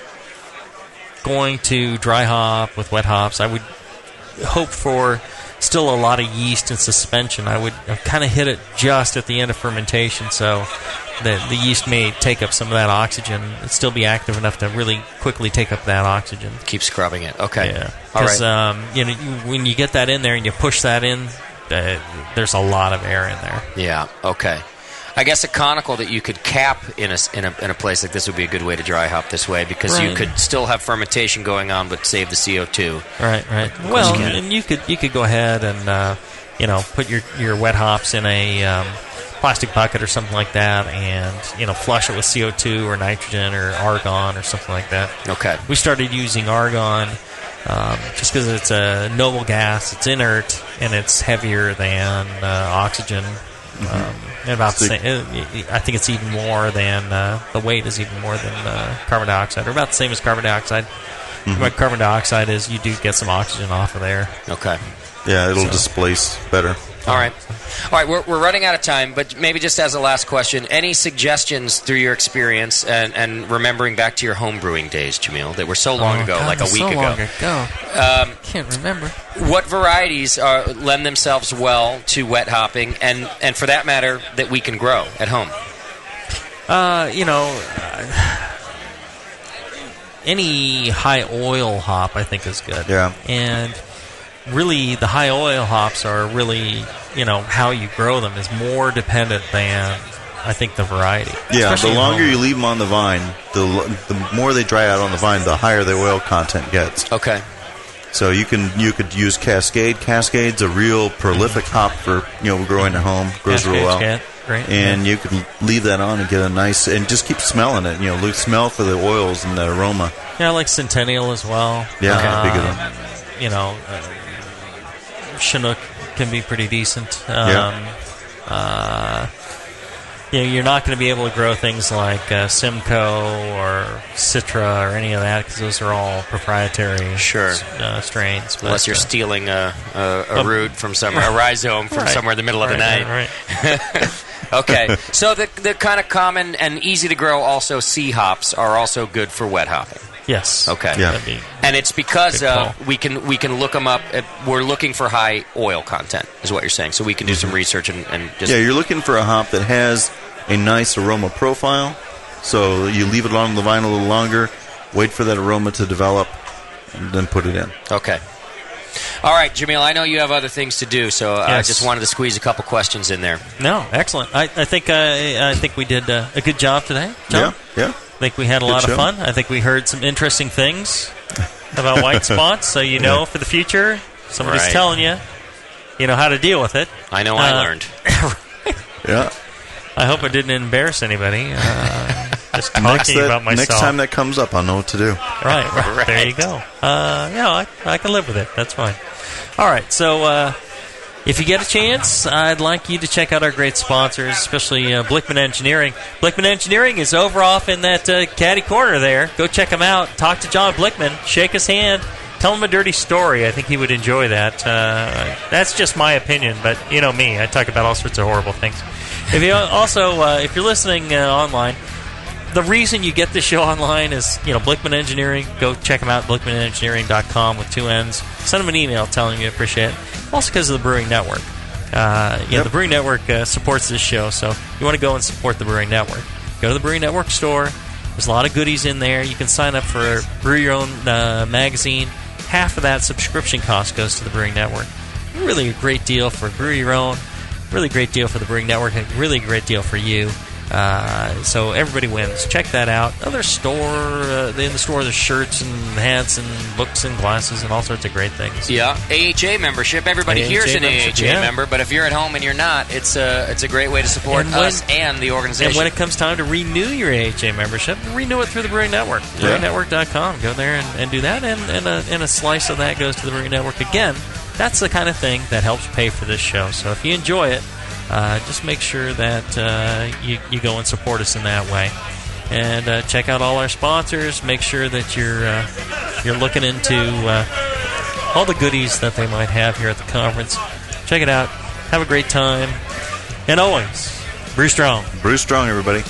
going to dry hop with wet hops, I would hope for still a lot of yeast and suspension. I would kind of hit it just at the end of fermentation, so the yeast may take up some of that oxygen. It'd still be active enough to really quickly take up that oxygen. Keep scrubbing it. Okay. Yeah. Because when you get that in there and you push that in, there's a lot of air in there. Yeah. Okay. I guess a conical that you could cap in a place like this would be a good way to dry hop this way, because you could still have fermentation going on but save the CO2. Right. Well, and you could go ahead and put your wet hops in a plastic bucket or something like that, and flush it with CO2 or nitrogen or argon or something like that. Okay. We started using argon just because it's a noble gas, it's inert, and it's heavier than oxygen. About the same. I think it's even more than the weight is even more than carbon dioxide, or about the same as carbon dioxide. Mm-hmm. What carbon dioxide is, you do get some oxygen off of there. Okay. Yeah, it'll displace better. All right. We're running out of time, but maybe just as a last question, any suggestions through your experience and remembering back to your homebrewing days, Jamil, that were so long ago, like a week ago? Long ago. Can't remember. What varieties lend themselves well to wet hopping, and for that matter, that we can grow at home? Any high oil hop, I think, is good. Yeah. And really, the high oil hops are really, how you grow them is more dependent than, I think, the variety. Yeah, especially the longer you leave them on the vine, the more they dry out on the vine, the higher the oil content gets. Okay. So you could use Cascade. Cascade's a real prolific hop for growing at home. Grows real well. Great. And you can leave that on and get a nice, and just keep smelling it. Smell for the oils and the aroma. Yeah, I like Centennial as well. Yeah, that'd be a good one. Chinook can be pretty decent. You're not going to be able to grow things like Simcoe or Citra or any of that because those are all proprietary strains. Unless you're stealing a root from somewhere, a rhizome from somewhere in the middle of the night. Right. Okay, so the kind of common and easy to grow also C hops are also good for wet hopping. Yes. Okay. Yeah. And it's because we can look them up. We're looking for high oil content, is what you're saying. So we can do some research and just... Yeah, you're looking for a hop that has a nice aroma profile. So you leave it on the vine a little longer, wait for that aroma to develop, and then put it in. Okay. All right, Jamil, I know you have other things to do, so I just wanted to squeeze a couple questions in there. No, excellent. I think we did a good job today, John. Yeah. I think we had a lot of fun. I think we heard some interesting things about white spots, so for the future, somebody's telling you, how to deal with it. I know I learned. Yeah. I hope I didn't embarrass anybody. Just talking about myself. Next time that comes up, I'll know what to do. Right. There you go. I can live with it. That's fine. All right, so... if you get a chance, I'd like you to check out our great sponsors, especially Blickman Engineering. Blickman Engineering is over off in that caddy corner there. Go check him out. Talk to John Blickman. Shake his hand. Tell him a dirty story. I think he would enjoy that. That's just my opinion, but you know me. I talk about all sorts of horrible things. If you're listening online, the reason you get this show online is, Blickman Engineering. Go check them out, blickmanengineering.com with 2 N's. Send them an email telling you appreciate it. Also because of the Brewing Network. The Brewing Network supports this show, so you want to go and support the Brewing Network. Go to the Brewing Network store. There's a lot of goodies in there. You can sign up for Brew Your Own magazine. Half of that subscription cost goes to the Brewing Network. Really a great deal for Brew Your Own. Really great deal for the Brewing Network. And really great deal for you. So everybody wins. Check that out. Another store, in the store there's shirts and hats and books and glasses and all sorts of great things. Yeah, AHA membership. Everybody here is an AHA member, but if you're at home and you're not, it's a great way to support us and the organization. And when it comes time to renew your AHA membership, renew it through the Brewing Network. BrewingNetwork.com. Go there and do that, and a slice of that goes to the Brewing Network. Again, that's the kind of thing that helps pay for this show. So if you enjoy it, just make sure that you go and support us in that way, and check out all our sponsors. Make sure that you're looking into all the goodies that they might have here at the conference. Check it out. Have a great time, and always brew strong. Brew strong, everybody.